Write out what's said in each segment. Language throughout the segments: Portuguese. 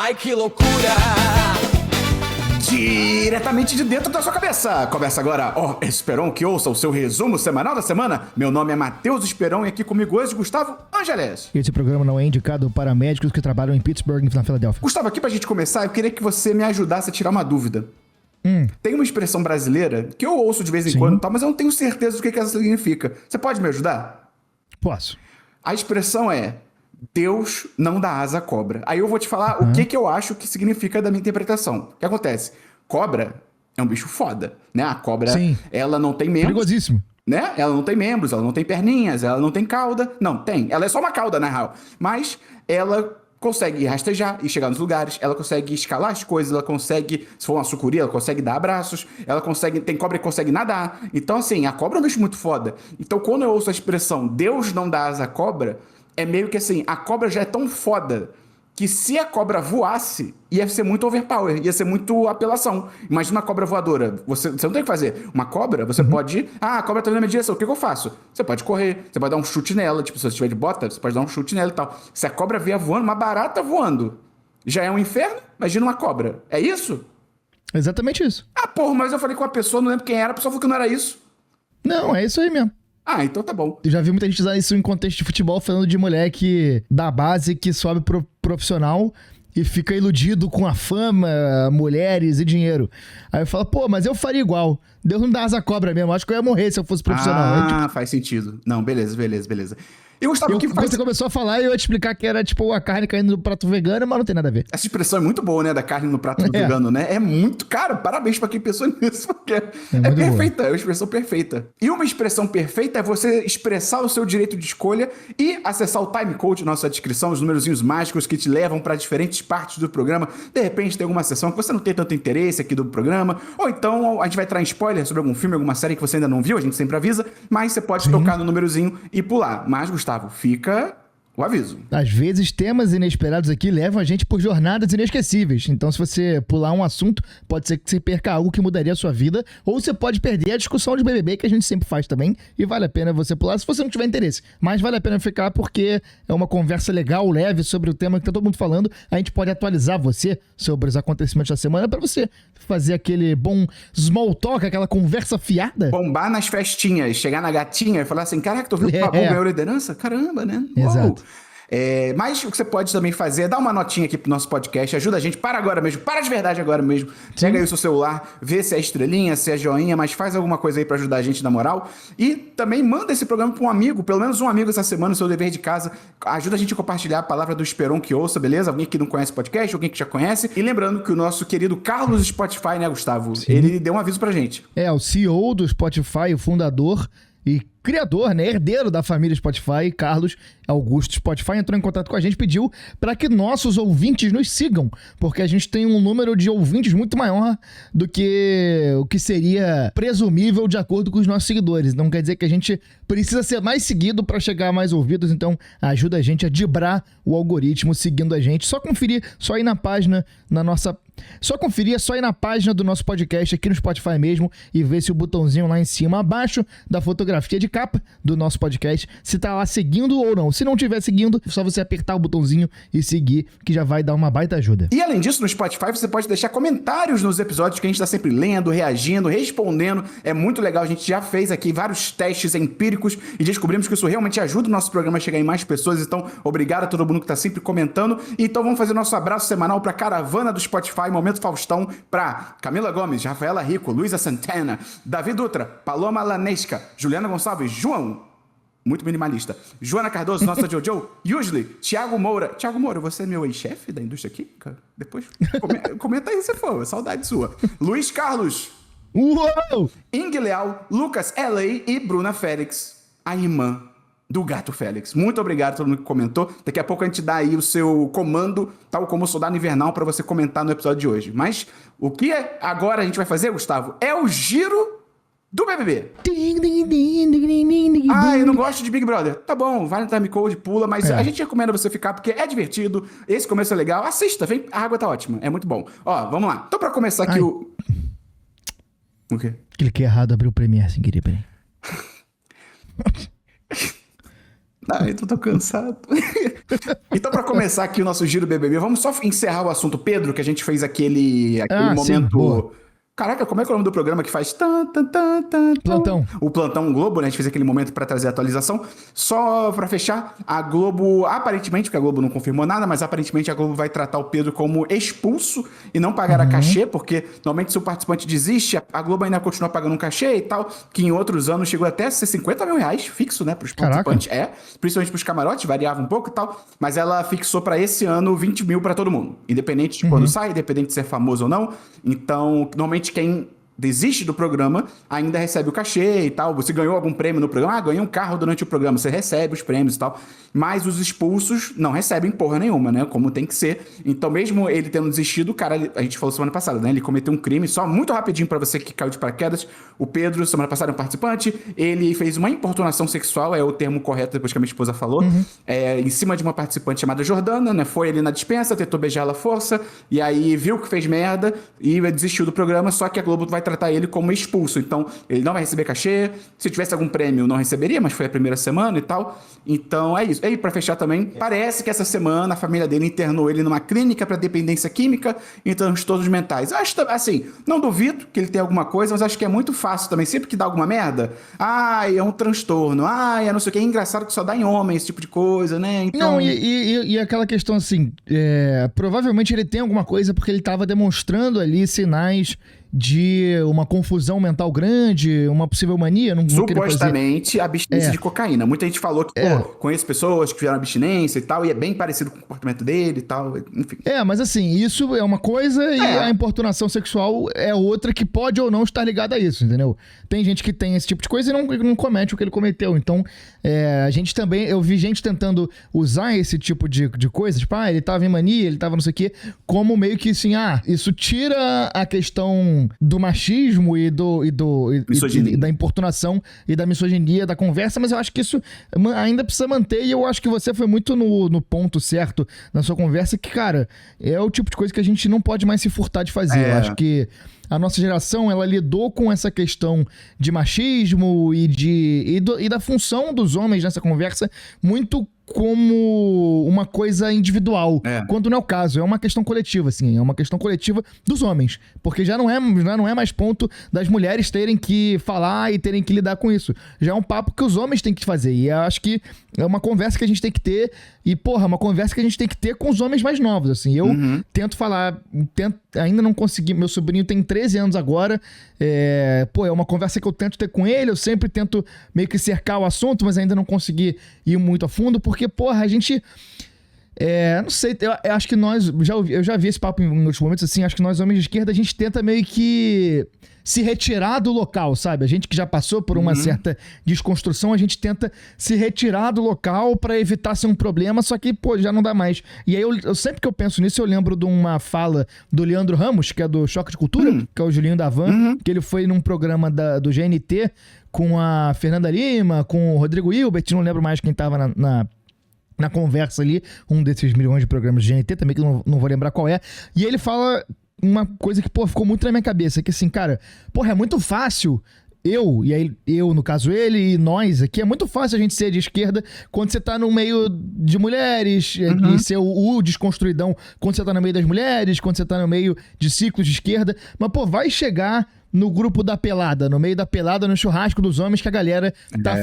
Ai, que loucura! Diretamente de dentro da sua cabeça. Começa agora, Esperon, que ouça o seu resumo semanal da semana. Meu nome é Matheus Esperon e aqui comigo hoje Gustavo Angeles. Esse programa não é indicado para médicos que trabalham em Pittsburgh, na Filadélfia. Gustavo, aqui pra gente começar, eu queria que você me ajudasse a tirar uma dúvida. Tem uma expressão brasileira que eu ouço de vez em quando, mas eu não tenho certeza do que ela significa. Você pode me ajudar? Posso. A expressão é: Deus não dá asa à cobra. Aí eu vou te falar o que eu acho que significa da minha interpretação. O que acontece? Cobra é um bicho foda, né? A cobra, Sim. Ela não tem membros. Perigosíssimo. Né? Ela não tem membros, ela não tem perninhas, ela não tem cauda. Não, tem. Ela é só uma cauda, na real. Mas ela consegue rastejar e chegar nos lugares, ela consegue escalar as coisas, ela consegue, se for uma sucuri, ela consegue dar abraços, ela consegue, tem cobra que consegue nadar. Então, assim, a cobra é um bicho muito foda. Então, quando eu ouço a expressão Deus não dá asa à cobra, é meio que assim, a cobra já é tão foda que se a cobra voasse, ia ser muito overpower, ia ser muito apelação. Imagina uma cobra voadora, você não tem o que fazer. Uma cobra, você pode... a cobra tá vindo na minha direção, o que eu faço? Você pode correr, você pode dar um chute nela, tipo, se você estiver de bota, você pode dar um chute nela e tal. Se a cobra vier voando, uma barata voando, já é um inferno? Imagina uma cobra. É isso? Exatamente isso. Ah, porra, mas eu falei com a pessoa, não lembro quem era, a pessoa falou que não era isso. Não, é isso aí mesmo. Ah, então tá bom. Eu já vi muita gente usar isso em contexto de futebol, falando de moleque da base que sobe pro profissional e fica iludido com a fama, mulheres e dinheiro. Aí eu falo, pô, mas eu faria igual. Deus não dá asa à cobra mesmo. Acho que eu ia morrer se eu fosse profissional. Ah, faz sentido. Não, beleza. E Gustavo, o que faz... Você começou a falar e eu ia te explicar que era tipo a carne caindo no prato vegano, mas não tem nada a ver. Essa expressão é muito boa, né? Da carne no prato do vegano, né? É muito... Cara, parabéns pra quem pensou nisso, porque é perfeita. É uma expressão perfeita. E uma expressão perfeita é você expressar o seu direito de escolha e acessar o timecode na nossa descrição, os numerozinhos mágicos que te levam pra diferentes partes do programa. De repente tem alguma sessão que você não tem tanto interesse aqui do programa, ou então a gente vai entrar em spoiler sobre algum filme, alguma série que você ainda não viu, a gente sempre avisa, mas você pode tocar no numerozinho e pular. Mas, Gustavo, fica o aviso. Às vezes, temas inesperados aqui levam a gente por jornadas inesquecíveis. Então, se você pular um assunto, pode ser que você perca algo que mudaria a sua vida, ou você pode perder a discussão de BBB, que a gente sempre faz também, e vale a pena você pular se você não tiver interesse. Mas vale a pena ficar porque é uma conversa legal, leve, sobre o tema que tá todo mundo falando. A gente pode atualizar você sobre os acontecimentos da semana para você fazer aquele bom small talk, aquela conversa fiada. Bombar nas festinhas, chegar na gatinha e falar assim, caraca, tu viu que o Babu ganhou liderança? Caramba, né? Exato. Uou. Mas o que você pode também fazer é dar uma notinha aqui pro nosso podcast, ajuda a gente, para agora mesmo, para de verdade agora mesmo, pega aí o seu celular, vê se é estrelinha, se é joinha, mas faz alguma coisa aí pra ajudar a gente na moral, e também manda esse programa pra um amigo, pelo menos um amigo essa semana, o seu dever de casa, ajuda a gente a compartilhar a palavra do Esperon que ouça, beleza? Alguém que não conhece o podcast, alguém que já conhece, e lembrando que o nosso querido Carlos Spotify, né, Gustavo? Sim. Ele deu um aviso pra gente. É, o CEO do Spotify, o fundador e criador, né, herdeiro da família Spotify, Carlos Augusto Spotify, entrou em contato com a gente, pediu para que nossos ouvintes nos sigam, porque a gente tem um número de ouvintes muito maior do que o que seria presumível de acordo com os nossos seguidores. Não quer dizer que a gente precisa ser mais seguido para chegar a mais ouvidos, então ajuda a gente a driblar o algoritmo seguindo a gente. Só conferir, só ir na página, só conferir, é só ir na página do nosso podcast aqui no Spotify mesmo e ver se o botãozinho lá em cima, abaixo da fotografia de capa do nosso podcast, se tá lá seguindo ou não. Se não estiver seguindo, é só você apertar o botãozinho e seguir, que já vai dar uma baita ajuda. E além disso, no Spotify você pode deixar comentários nos episódios que a gente tá sempre lendo, reagindo, respondendo. É muito legal, a gente já fez aqui vários testes empíricos e descobrimos que isso realmente ajuda o nosso programa a chegar em mais pessoas. Então, obrigado a todo mundo que tá sempre comentando. Então vamos fazer nosso abraço semanal pra caravana do Spotify, Momento Faustão, pra Camila Gomes, Rafaela Rico, Luísa Santana, Davi Dutra, Paloma Lanesca, Juliana Gonçalves, João, muito minimalista, Joana Cardoso, nossa Jojo, Yusli, Thiago Moura. Thiago Moura, você é meu ex-chefe da indústria química? Depois comenta aí se for, saudade sua. Luiz Carlos, Uou! Ing Leal, Lucas LA e Bruna Félix, a irmã do Gato Félix. Muito obrigado a todo mundo que comentou. Daqui a pouco a gente dá aí o seu comando, tal como o Soldado Invernal, para você comentar no episódio de hoje. Mas o que agora a gente vai fazer, Gustavo, é o giro do BBB. Ah, eu não gosto de Big Brother. Tá bom, vai no timecode, pula, mas a gente recomenda você ficar porque é divertido, esse começo é legal. Assista, vem, a água tá ótima, é muito bom. Ó, vamos lá. Então pra começar aqui o quê? Cliquei errado, abriu o Premiere sem querer, peraí. Ah, então tô cansado. Então, pra começar aqui o nosso giro BBB, vamos só encerrar o assunto Pedro, que a gente fez aquele Sim, boa. momento... Caraca, como é que é o nome do programa que faz... Tan, tan, tan, tan, tan? Plantão. O Plantão Globo, né? A gente fez aquele momento pra trazer a atualização. Só pra fechar, a Globo, aparentemente, porque a Globo não confirmou nada, mas aparentemente a Globo vai tratar o Pedro como expulso e não pagar a cachê, porque normalmente se o participante desiste, a Globo ainda continua pagando um cachê e tal, que em outros anos chegou até a ser 50 mil reais fixo, né? Pros participantes. Principalmente pros camarotes, variava um pouco e tal, mas ela fixou pra esse ano 20 mil pra todo mundo, independente de quando sai, independente de ser famoso ou não. Então, normalmente quem desiste do programa ainda recebe o cachê e tal. Você ganhou algum prêmio no programa? Ganhei um carro durante o programa. Você recebe os prêmios e tal. Mas os expulsos não recebem porra nenhuma, né? Como tem que ser. Então, mesmo ele tendo desistido, o cara, a gente falou semana passada, né? Ele cometeu um crime. Só muito rapidinho pra você que caiu de paraquedas. O Pedro, semana passada, é um participante. Ele fez uma importunação sexual, é o termo correto depois que a minha esposa falou, em cima de uma participante chamada Jordana, né? Foi ali na dispensa, tentou beijar ela à força, e aí viu que fez merda e desistiu do programa, só que a Globo vai tratar ele como expulso. Então, ele não vai receber cachê. Se tivesse algum prêmio, não receberia, mas foi a primeira semana e tal. Então, é isso. E aí, pra fechar também, parece que essa semana a família dele internou ele numa clínica pra dependência química e transtornos mentais. Acho, assim, não duvido que ele tenha alguma coisa, mas acho que é muito fácil também. Sempre que dá alguma merda, é um transtorno, é não sei o que. É engraçado que só dá em homem esse tipo de coisa, né? Então... Não, e aquela questão assim, provavelmente ele tem alguma coisa porque ele tava demonstrando ali sinais de uma confusão mental grande, uma possível mania, não supostamente abstinência de cocaína. Muita gente falou que, conheço pessoas que fizeram abstinência e tal, e é bem parecido com o comportamento dele e tal, enfim. Mas assim, isso é uma coisa e a importunação sexual é outra que pode ou não estar ligada a isso, entendeu? Tem gente que tem esse tipo de coisa e não comete o que ele cometeu. Então, a gente também, eu vi gente tentando usar esse tipo de coisa, tipo, ele tava em mania, ele tava não sei o quê, como meio que assim, isso tira a questão do machismo e da importunação e da misoginia da conversa, mas eu acho que isso ainda precisa manter, e eu acho que você foi muito no ponto certo na sua conversa, que, cara, é o tipo de coisa que a gente não pode mais se furtar de fazer. Eu acho que a nossa geração, ela lidou com essa questão de machismo e da função dos homens nessa conversa muito como uma coisa individual, quando não é o caso, é uma questão coletiva, assim, é uma questão coletiva dos homens, porque já não é mais ponto das mulheres terem que falar e terem que lidar com isso, já é um papo que os homens têm que fazer, e eu acho que é uma conversa que a gente tem que ter, e uma conversa que a gente tem que ter com os homens mais novos, assim, eu tento falar, ainda não consegui, meu sobrinho tem 13 anos agora, é uma conversa que eu tento ter com ele, eu sempre tento meio que cercar o assunto, mas ainda não consegui ir muito a fundo, porque, a gente... não sei, eu acho que eu já vi esse papo em outros momentos, assim, acho que nós, homens de esquerda, a gente tenta meio que se retirar do local, sabe? A gente que já passou por uma certa desconstrução, a gente tenta se retirar do local pra evitar ser um problema, só que, já não dá mais. E aí, eu sempre que eu penso nisso, eu lembro de uma fala do Leandro Ramos, que é do Choque de Cultura, que é o Julinho da Van, que ele foi num programa do GNT com a Fernanda Lima, com o Rodrigo Hilbert, não lembro mais quem tava na conversa ali, um desses milhões de programas de GNT, também que eu não vou lembrar qual é, e ele fala uma coisa que, ficou muito na minha cabeça, que assim, cara, é muito fácil eu, no caso ele e nós aqui, é muito fácil a gente ser de esquerda quando você tá no meio de mulheres, e ser o desconstruidão quando você tá no meio das mulheres, quando você tá no meio de ciclos de esquerda, mas, vai chegar no grupo da pelada, no meio da pelada, no churrasco dos homens, que a galera tá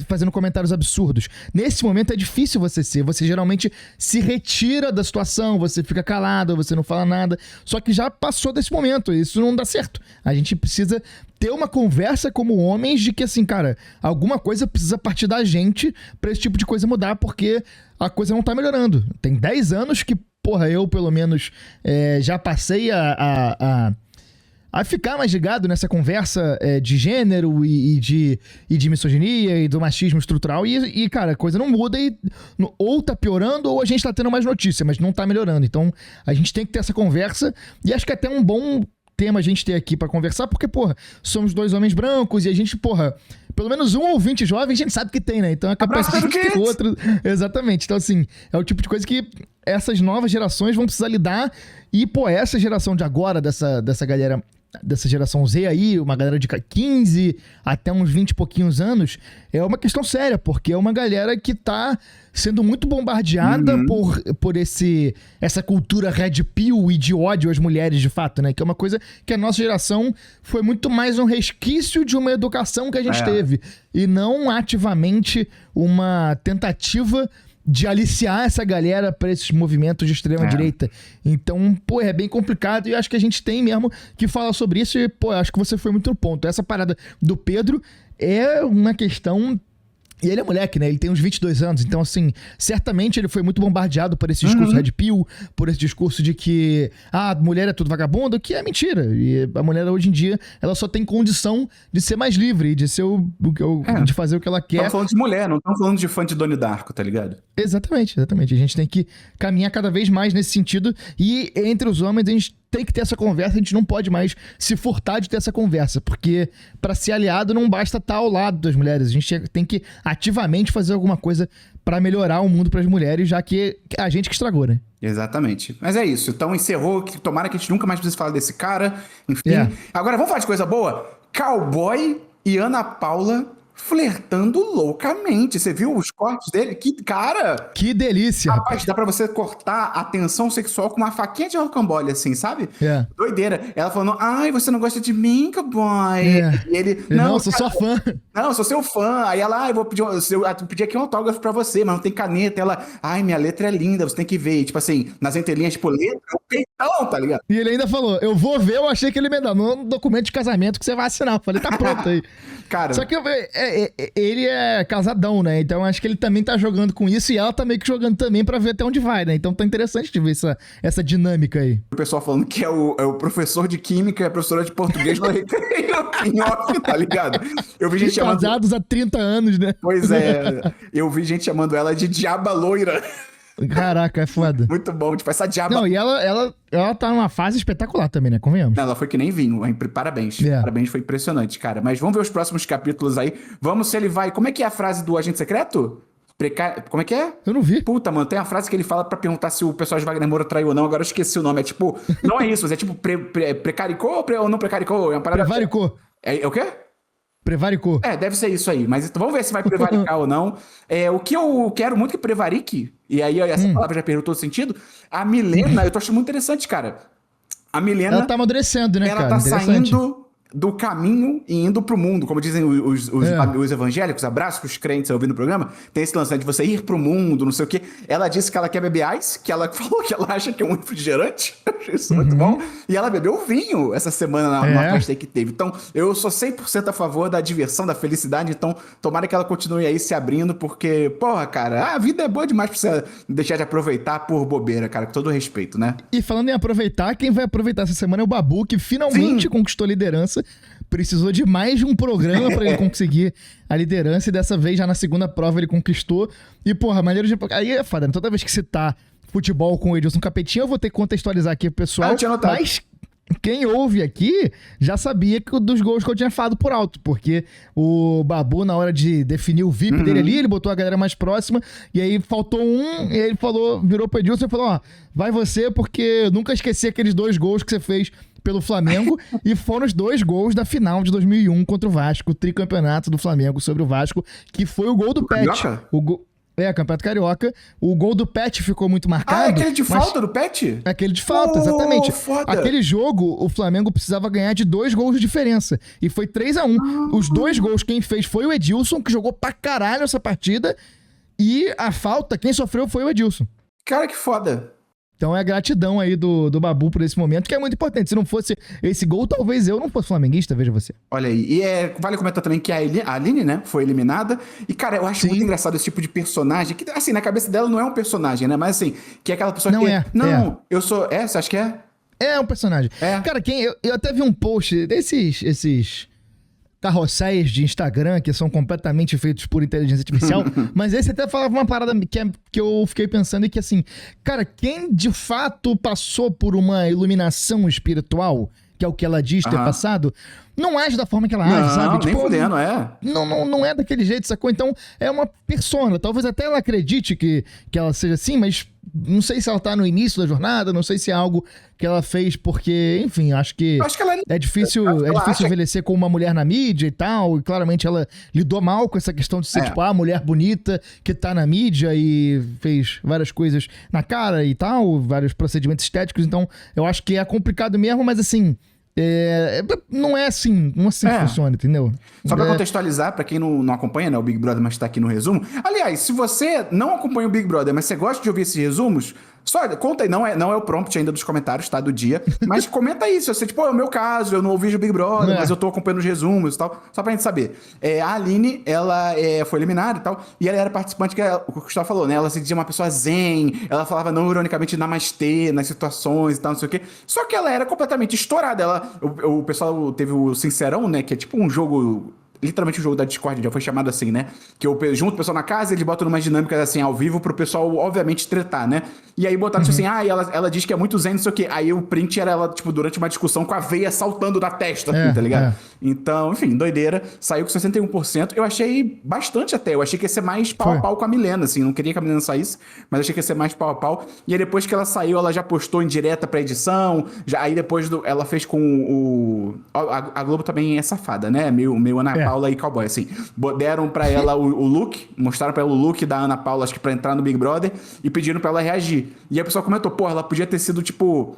fazendo comentários absurdos. Nesse momento é difícil você geralmente se retira da situação, você fica calado, você não fala nada, só que já passou desse momento, isso não dá certo. A gente precisa ter uma conversa como homens de que, assim, cara, alguma coisa precisa partir da gente pra esse tipo de coisa mudar, porque a coisa não tá melhorando. Tem 10 anos que, eu pelo menos já passei a ficar mais ligado nessa conversa de gênero e de misoginia e do machismo estrutural e, cara, a coisa não muda e ou tá piorando ou a gente tá tendo mais notícia, mas não tá melhorando. Então, a gente tem que ter essa conversa e acho que é até um bom tema a gente ter aqui pra conversar, porque, somos dois homens brancos e a gente, pelo menos um ouvinte jovem a gente sabe que tem, né? Então é capaz de a gente ter outro. Exatamente. Então, assim, é o tipo de coisa que essas novas gerações vão precisar lidar e, essa geração de agora, dessa galera dessa geração Z aí, uma galera de 15 até uns 20 e pouquinhos anos, é uma questão séria, porque é uma galera que tá sendo muito bombardeada por essa cultura red pill e de ódio às mulheres, de fato, né? Que é uma coisa que a nossa geração foi muito mais um resquício de uma educação que a gente teve, e não ativamente uma tentativa de aliciar essa galera para esses movimentos de extrema-direita. Então, pô, é bem complicado e eu acho que a gente tem mesmo que falar sobre isso e, pô, acho que você foi muito no ponto. Essa parada do Pedro é uma questão... E ele é moleque, né? Ele tem uns 22 anos. Então, assim, certamente ele foi muito bombardeado por esse discurso red pill, por esse discurso de que a mulher é tudo vagabundo, que é mentira. E a mulher, hoje em dia, ela só tem condição de ser mais livre, de ser de fazer o que ela quer. Estamos falando de mulher, não estamos falando de fã de Donnie Darko, tá ligado? Exatamente. A gente tem que caminhar cada vez mais nesse sentido. E entre os homens, a gente tem que ter essa conversa, a gente não pode mais se furtar de ter essa conversa, porque para ser aliado não basta estar ao lado das mulheres, a gente tem que ativamente fazer alguma coisa para melhorar o mundo para as mulheres, já que é a gente que estragou, né? Exatamente. Mas é isso, então encerrou, tomara que a gente nunca mais precise falar desse cara, enfim. Agora vamos falar de coisa boa? Cowboy e Ana Paula flertando loucamente. Você viu os cortes dele? Que cara! Que delícia! Rapaz, dá pra você cortar a tensão sexual com uma faquinha de rocambole, assim, sabe? Doideira. Ela falando, ai, você não gosta de mim, cowboy? E ele, não, sou sua fã. Não, sou seu fã. Aí ela, eu vou pedir, pedir aqui um autógrafo pra você, mas não tem caneta. Ela, ai, minha letra é linda, você tem que ver. E, tipo assim, nas entrelinhas, tipo, letra, o peitão, tá ligado? E ele ainda falou, eu vou ver, eu achei que ele me dá no documento de casamento que você vai assinar. Eu falei, tá pronto aí. Cara... Só que ele é casadão, né? Então acho que ele também tá jogando com isso e ela tá meio que jogando também pra ver até onde vai, né? Então tá interessante de ver essa dinâmica aí. O pessoal falando que é o professor de química e a professora de português no recreio em off, tá ligado? Eu vi gente chamando... Casados há 30 anos, né? Pois é. Eu vi gente chamando ela de diaba loira. Caraca, é foda. Muito bom, tipo, essa diaba... Não, e ela tá numa fase espetacular também, né? Convenhamos. Não, ela foi que nem vinho, hein? Parabéns. Parabéns, foi impressionante, cara. Mas vamos ver os próximos capítulos aí. Vamos se ele vai... Como é que é a frase do agente secreto? Como é que é? Eu não vi. Puta, mano, tem a frase que ele fala pra perguntar se o pessoal de Wagner Moura traiu ou não. Agora eu esqueci o nome. É tipo... Não é isso, é tipo precaricou ou não precaricou? É uma parada... Prevaricou. É o quê? Prevaricou. Deve ser isso aí. Mas então, vamos ver se vai prevaricar ou não. O que eu quero muito que prevarique, e aí essa palavra já perdeu todo sentido, a Milena, eu tô achando muito interessante, cara. A Milena... Ela tá amadurecendo, né, cara? Ela tá saindo do caminho e indo pro mundo. Como dizem os evangélicos, abraços pros crentes ouvindo o programa, tem esse lance de você ir pro mundo, não sei o quê. Ela disse que ela quer beber ice, que ela falou que ela acha que é um refrigerante. Eu achei isso muito bom. E ela bebeu vinho essa semana na festa que teve. Então, eu sou 100% a favor da diversão, da felicidade. Então, tomara que ela continue aí se abrindo, porque, porra, cara, a vida é boa demais pra você deixar de aproveitar por bobeira, cara, com todo respeito, né? E falando em aproveitar, quem vai aproveitar essa semana é o Babu, que finalmente conquistou a liderança. Precisou de mais de um programa pra ele conseguir a liderança e dessa vez, já na segunda prova, ele conquistou. E, porra, maneiro de... Aí é foda, toda vez que citar futebol com o Edilson Capetinha, eu vou ter que contextualizar aqui pro pessoal. Eu tinha notado. Mas quem ouve aqui já sabia dos gols que eu tinha falado por alto, porque o Babu, na hora de definir o VIP dele ali, ele botou a galera mais próxima, e aí faltou um, e aí ele falou, virou pro Edilson e falou, ó, vai você, porque eu nunca esqueci aqueles 2 gols que você fez pelo Flamengo, e foram os 2 gols da final de 2001 contra o Vasco, o tricampeonato do Flamengo sobre o Vasco, que foi o gol do Pet. Campeonato Carioca. O gol do Pet ficou muito marcado. É aquele de falta do Pet? Aquele de falta, exatamente. Foda. Aquele jogo, o Flamengo precisava ganhar de 2 gols de diferença. E foi 3-1. Os 2 gols quem fez foi o Edilson, que jogou pra caralho essa partida. E a falta, quem sofreu foi o Edilson. Cara, que foda. Então é a gratidão aí do Babu por esse momento, que é muito importante. Se não fosse esse gol, talvez eu não fosse flamenguista, veja você. Olha aí. E vale comentar também que a Aline, né, foi eliminada. E, cara, eu acho muito engraçado esse tipo de personagem, que, assim, na cabeça dela não é um personagem, né? Mas, assim, que é aquela pessoa eu sou... Você acha que é? É um personagem. Cara, eu até vi um post desses carrosséis de Instagram que são completamente feitos por inteligência artificial, mas esse até falava uma parada que eu fiquei pensando e que, assim, cara, quem de fato passou por uma iluminação espiritual, que é o que ela diz ter passado, não age da forma que ela age, sabe? Não, nem fudendo, Não é daquele jeito, sacou? Então, é uma persona. Talvez até ela acredite que ela seja assim, mas Não sei se ela tá no início da jornada, não sei se é algo que ela fez porque, enfim, acho que Eu acho que ela é difícil, ela acha envelhecer com uma mulher na mídia e tal, e claramente ela lidou mal com essa questão de ser, tipo, a mulher bonita que tá na mídia e fez várias coisas na cara e tal, vários procedimentos estéticos, então eu acho que é complicado mesmo, mas assim, não é assim que funciona, entendeu? Só pra contextualizar, pra quem não acompanha, né, o Big Brother, mas tá aqui no resumo. Aliás, se você não acompanha o Big Brother, mas você gosta de ouvir esses resumos, só conta aí, não é o prompt ainda dos comentários, tá, do dia, mas comenta aí, se você, tipo, é o meu caso, eu não ouvi o Big Brother, mas eu tô acompanhando os resumos e tal, só pra gente saber. A Aline, ela foi eliminada e tal, e ela era participante, o que o Gustavo falou, né, ela se dizia uma pessoa zen, ela falava não ironicamente namastê nas situações e tal, não sei o quê, só que ela era completamente estourada, o pessoal teve o Sincerão, né, que é tipo um jogo... Literalmente o jogo da Discord já foi chamado assim, né? Que eu junto o pessoal na casa, eles botam umas dinâmicas assim, ao vivo, pro pessoal, obviamente, tretar, né? E aí botaram tipo assim, ela diz que é muito zen, não sei o quê. Aí o print era ela, tipo, durante uma discussão com a veia saltando da testa, assim, tá ligado? Então, enfim, doideira. Saiu com 61%. Eu achei bastante até. Eu achei que ia ser mais pau a pau com a Milena, assim. Não queria que a Milena saísse, mas achei que ia ser mais pau a pau. E aí depois que ela saiu, ela já postou em direta pra edição. Aí depois ela fez com o... A Globo também é safada, né? Meio Ana Paula e cowboy, assim. Deram pra ela o look, mostraram pra ela o look da Ana Paula, acho que pra entrar no Big Brother, e pediram pra ela reagir. E aí a pessoa comentou, pô, ela podia ter sido, tipo...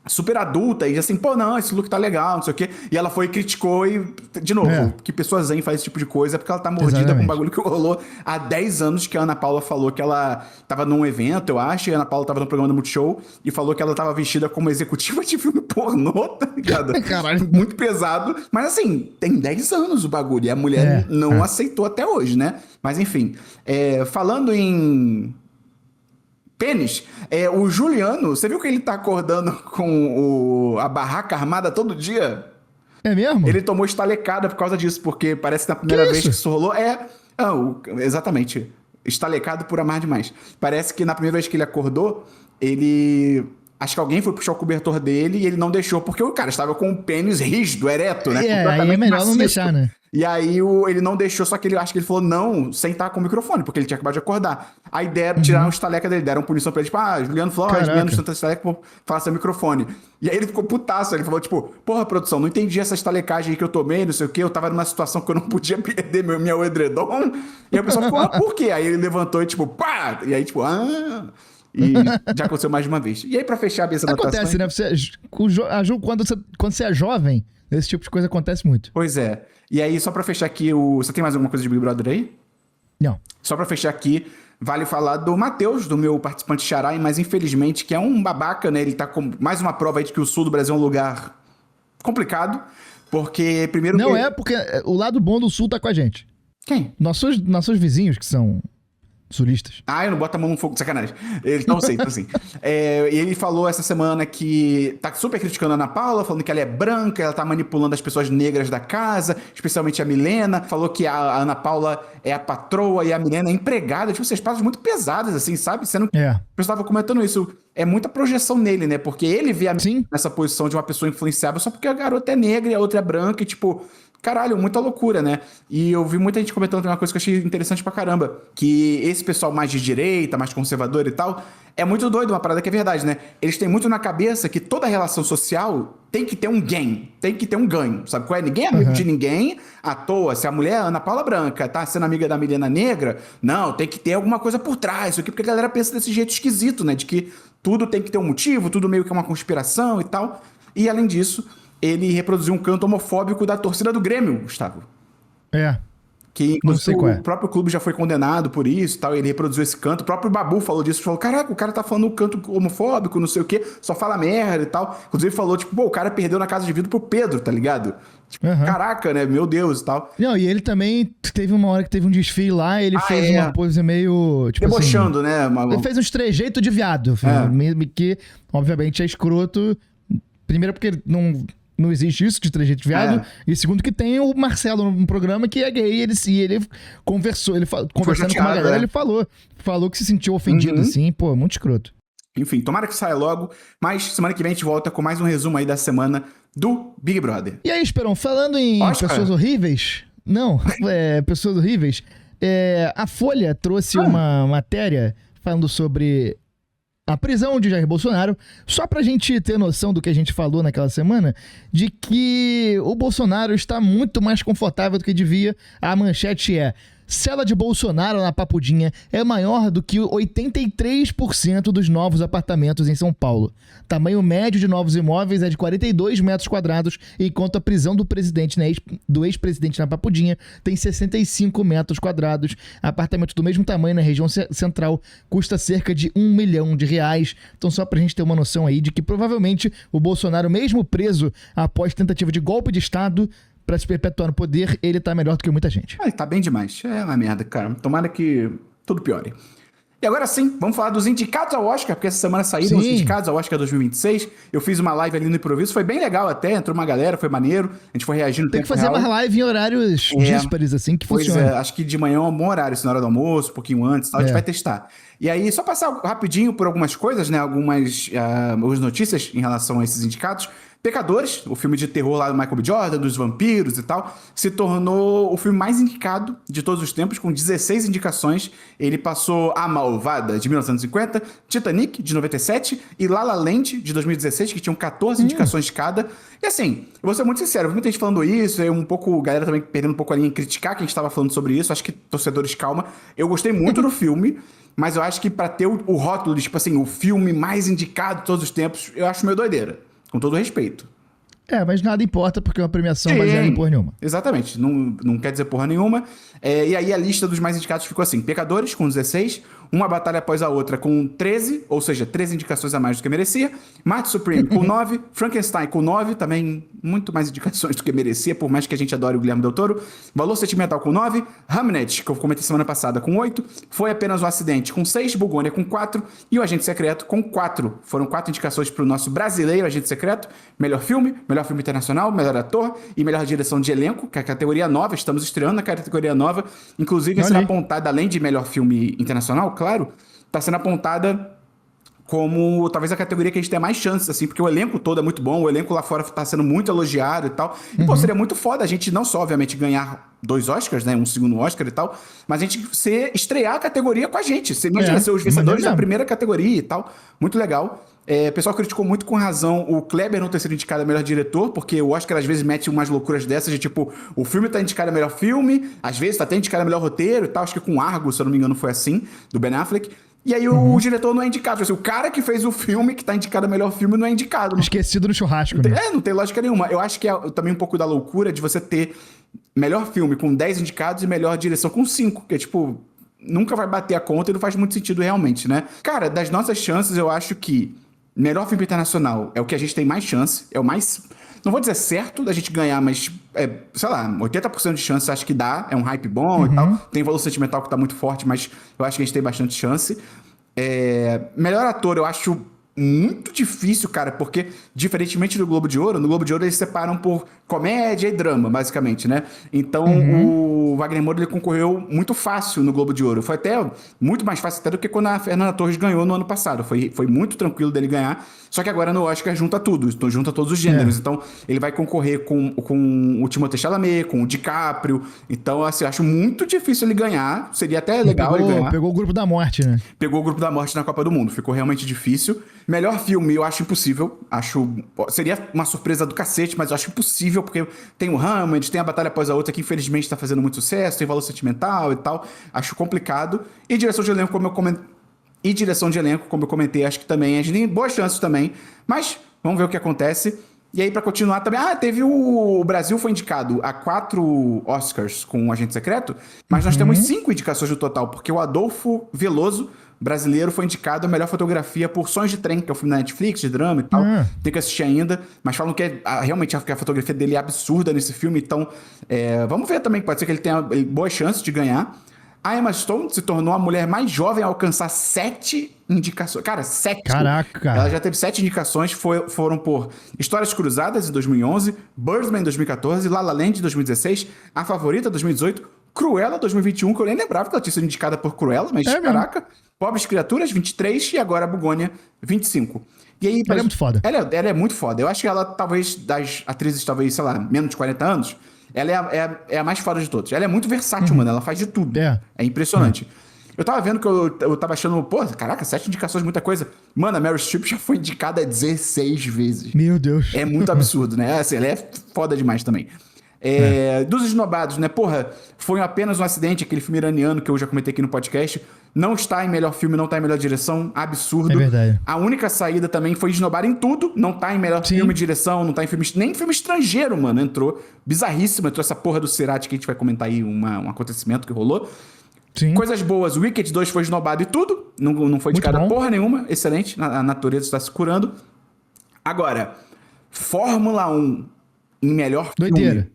super adulta, e assim, pô, não, esse look tá legal, não sei o quê. E ela foi e criticou e, de novo, que pessoa zen faz esse tipo de coisa é porque ela tá mordida com um bagulho que rolou há 10 anos que a Ana Paula falou que ela tava num evento, eu acho, e a Ana Paula tava no programa do Multishow e falou que ela tava vestida como executiva de filme pornô, tá ligado? Caralho. Muito pesado. Mas assim, tem 10 anos o bagulho, e a mulher não aceitou até hoje, né? Mas enfim, falando em... pênis, o Juliano, você viu que ele tá acordando com a barraca armada todo dia? É mesmo? Ele tomou estalecada por causa disso, porque parece que na primeira vez que isso rolou, exatamente, estalecado por amar demais. Parece que na primeira vez que ele acordou, acho que alguém foi puxar o cobertor dele e ele não deixou, porque o cara estava com o pênis rígido, ereto, né? Aí é melhor não deixar, né? E aí ele não deixou, só que ele acho que ele falou não, sem estar com o microfone, porque ele tinha acabado de acordar. Aí tiraram o estaleca dele, deram punição pra ele, tipo, Juliano Flores, menos tanta estaleca, faça microfone. E aí ele ficou putaço, ele falou, tipo, porra, produção, não entendi essa estalecagem aí que eu tomei, não sei o quê, eu tava numa situação que eu não podia perder meu edredom. E aí o pessoal ficou, por quê? Aí ele levantou e tipo, pá! E aí, tipo, E já aconteceu mais de uma vez. E aí, pra fechar essa anotação... Acontece, né? Quando você é jovem, esse tipo de coisa acontece muito. Pois é. E aí, só pra fechar aqui, você tem mais alguma coisa de Big Brother aí? Não. Só pra fechar aqui, vale falar do Matheus, do meu participante Xarai, mas infelizmente, que é um babaca, né? Ele tá com mais uma prova aí de que o sul do Brasil é um lugar complicado, porque primeiro... Não porque o lado bom do sul tá com a gente. Quem? Nossos vizinhos, que são sulistas. Eu não boto a mão no fogo, sacanagem. Então sei. E ele falou essa semana que tá super criticando a Ana Paula, falando que ela é branca, ela tá manipulando as pessoas negras da casa, especialmente a Milena. Falou que a Ana Paula é a patroa e a Milena é empregada. Tipo, essas palavras muito pesadas, assim, sabe? Sendo que o pessoal tava comentando isso. É muita projeção nele, né? Porque ele vê a Milena nessa posição de uma pessoa influenciável só porque a garota é negra e a outra é branca e, tipo... Caralho, muita loucura, né? E eu vi muita gente comentando uma coisa que eu achei interessante pra caramba. Que esse pessoal mais de direita, mais conservador e tal, é muito doido, uma parada que é verdade, né? Eles têm muito na cabeça que toda relação social tem que ter um gain, tem que ter um ganho, sabe qual é? Ninguém é amigo de ninguém à toa. Se a mulher, Ana Paula Branca, tá sendo amiga da Milena Negra, não, tem que ter alguma coisa por trás. Isso aqui porque a galera pensa desse jeito esquisito, né? De que tudo tem que ter um motivo, tudo meio que é uma conspiração e tal. E além disso... ele reproduziu um canto homofóbico da torcida do Grêmio, Gustavo. Que inclusive o próprio clube já foi condenado por isso e tal, ele reproduziu esse canto. O próprio Babu falou disso, falou, caraca, o cara tá falando um canto homofóbico, não sei o quê, só fala merda e tal. Inclusive falou, tipo, o cara perdeu na casa de vidro pro Pedro, tá ligado? Tipo, caraca, né, meu Deus e tal. Não, e ele também teve uma hora que teve um desfile lá, ele fez uma coisa meio, tipo debochando, assim, né? Ele fez uns trejeitos de viado, que obviamente é escroto. Primeiro porque não existe isso de trejeito de viado. E segundo que tem o Marcelo no programa que é gay. Ele conversou, conversando com uma galera, ele falou que se sentiu ofendido, assim. Pô, muito escroto. Enfim, tomara que saia logo. Mas semana que vem a gente volta com mais um resumo aí da semana do Big Brother. E aí, Esperão, falando em pessoas horríveis... Não, pessoas horríveis. A Folha trouxe uma matéria falando sobre a prisão de Jair Bolsonaro, só pra gente ter noção do que a gente falou naquela semana, de que o Bolsonaro está muito mais confortável do que devia. A manchete é: cela de Bolsonaro na Papudinha é maior do que 83% dos novos apartamentos em São Paulo. Tamanho médio de novos imóveis é de 42 metros quadrados, enquanto a prisão do do ex-presidente na Papudinha tem 65 metros quadrados. Apartamento do mesmo tamanho na região central custa cerca de R$1 milhão. Então, só pra gente ter uma noção aí de que provavelmente o Bolsonaro, mesmo preso após tentativa de golpe de Estado pra se perpetuar no poder, ele tá melhor do que muita gente. Ah, tá bem demais. É uma merda, cara. Tomara que tudo piore. E agora sim, vamos falar dos indicados ao Oscar, porque essa semana saíram os indicados ao Oscar 2026. Eu fiz uma live ali no improviso, foi bem legal até, entrou uma galera, foi maneiro. A gente foi reagindo no Tem que fazer mais live em horários díspares, assim, que funciona. Pois é, acho que de manhã é um bom horário, assim, na hora do almoço, um pouquinho antes, tal, a gente vai testar. E aí, só passar rapidinho por algumas coisas, né, algumas notícias em relação a esses indicados. Pecadores, o filme de terror lá do Michael B. Jordan, dos vampiros e tal, se tornou o filme mais indicado de todos os tempos, com 16 indicações. Ele passou A Malvada, de 1950, Titanic, de 97, e La La Land, de 2016, que tinham 14 indicações de cada. E assim, eu vou ser muito sincero, eu vi muita gente falando isso, e um pouco, galera também perdendo um pouco a linha em criticar quem estava falando sobre isso. Acho que, torcedores, calma. Eu gostei muito do filme, mas eu acho que pra ter o rótulo de, tipo assim, o filme mais indicado de todos os tempos, eu acho meio doideira. Com todo respeito. Mas nada importa, porque é uma premiação baseada em porra nenhuma. Exatamente, não quer dizer porra nenhuma. E aí a lista dos mais indicados ficou assim: Pecadores, com 16, Uma Batalha Após a Outra, com 13, ou seja, 13 indicações a mais do que merecia, Marte Supreme, com 9, Frankenstein, com 9, também muito mais indicações do que merecia, por mais que a gente adore o Guilherme Del Toro, Valor Sentimental, com 9, Hamnet, que eu comentei semana passada, com 8, Foi Apenas um Acidente, com 6, Bugônia, com 4, e O Agente Secreto, com 4. Foram 4 indicações para o nosso brasileiro Agente Secreto: melhor filme internacional, melhor ator e melhor direção de elenco, que é a categoria nova. Estamos estreando na categoria nova, inclusive vai ser apontada, além de melhor filme internacional, claro, tá sendo apontada como talvez a categoria que a gente tem mais chances, assim, porque o elenco todo é muito bom, o elenco lá fora tá sendo muito elogiado e tal. E, pô, seria muito foda a gente não só, obviamente, ganhar 2 Oscars, né, um segundo Oscar e tal, mas a gente estrear a categoria com a gente. Você imagina ser os vencedores da primeira categoria e tal. Muito legal. O pessoal criticou muito com razão o Kleber não ter sido indicado a melhor diretor, porque o Oscar às vezes mete umas loucuras dessas de tipo, o filme tá indicado a melhor filme, às vezes tá até indicado a melhor roteiro e tal. Acho que com Argo, se eu não me engano, foi assim, do Ben Affleck. E aí o diretor não é indicado. Assim, o cara que fez o filme, que tá indicado a melhor filme, não é indicado. Esquecido no churrasco, né? Não tem lógica nenhuma. Eu acho que é também um pouco da loucura de você ter melhor filme com 10 indicados e melhor direção com 5, que é tipo, nunca vai bater a conta e não faz muito sentido realmente, né? Cara, das nossas chances, eu acho que melhor filme internacional é o que a gente tem mais chance, é o mais... Não vou dizer certo da gente ganhar, mas, sei lá, 80% de chance acho que dá. É um hype bom e tal. Tem Valor Sentimental que tá muito forte, mas eu acho que a gente tem bastante chance. Melhor ator, eu acho muito difícil, cara, porque, diferentemente do Globo de Ouro, no Globo de Ouro eles separam por comédia e drama, basicamente, né? Então, o Wagner Moura, ele concorreu muito fácil no Globo de Ouro. Foi até muito mais fácil até do que quando a Fernanda Torres ganhou no ano passado. Foi muito tranquilo dele ganhar. Só que agora no Oscar junta tudo, então junta todos os gêneros. Então, ele vai concorrer com o Timothée Chalamet, com o DiCaprio. Então, assim, eu acho muito difícil ele ganhar. Seria até legal ele ganhar. Pegou o Grupo da Morte, né? Pegou o Grupo da Morte na Copa do Mundo. Ficou realmente difícil. Melhor filme, eu acho impossível. Seria uma surpresa do cacete, mas eu acho impossível, porque tem o Hamlet, tem A Batalha Após a Outra, que infelizmente tá fazendo muito sucesso, tem Valor Sentimental e tal. Acho complicado. E direção de elenco, como eu comentei, acho que também a gente tem boas chances também. Mas vamos ver o que acontece. E aí, pra continuar também... teve o Brasil foi indicado a 4 Oscars com o Agente Secreto, mas nós temos 5 indicações no total, porque o Adolfo Veloso, brasileiro, foi indicado a melhor fotografia por Sonhos de Trem, que é um filme da Netflix, de drama e tal. Tem que assistir ainda, mas falam que realmente a fotografia dele é absurda nesse filme, então vamos ver também, pode ser que ele tenha boas chances de ganhar. A Emma Stone se tornou a mulher mais jovem a alcançar 7 indicações. Cara, 7. Caraca. Ela já teve 7 indicações, foram por Histórias Cruzadas, em 2011, Birdman, em 2014, La La Land, em 2016, A Favorita, 2018, Cruella, 2021, que eu nem lembrava que ela tinha sido indicada por Cruella, mas caraca. Pobres Criaturas, 23, e agora a Bugônia, 25. E aí, ela é muito foda. Ela é muito foda. Eu acho que ela, talvez, das atrizes, talvez, sei lá, menos de 40 anos, ela é a mais foda de todas. Ela é muito versátil, mano. Ela faz de tudo. É impressionante. Eu tava vendo que eu tava achando, pô, caraca, 7 indicações, muita coisa. Mano, a Meryl Streep já foi indicada 16 vezes. Meu Deus. É muito absurdo, né? Assim, ela é foda demais também. Dos esnobados, né? Porra, foi apenas um acidente, aquele filme iraniano que eu já comentei aqui no podcast. Não está em melhor filme, não está em melhor direção. Absurdo. É verdade. A única saída também foi esnobar em tudo. Não tá em melhor filme, direção, não tá em filme... Nem filme estrangeiro, mano, entrou. Bizarríssimo. Entrou essa porra do Cerati que a gente vai comentar aí, um acontecimento que rolou. Sim. Coisas boas. Wicked 2 foi esnobado e tudo. Não foi de Muito cada bom. porra nenhuma. Excelente. A natureza está se curando. Agora, Fórmula 1 em melhor Doideira. filme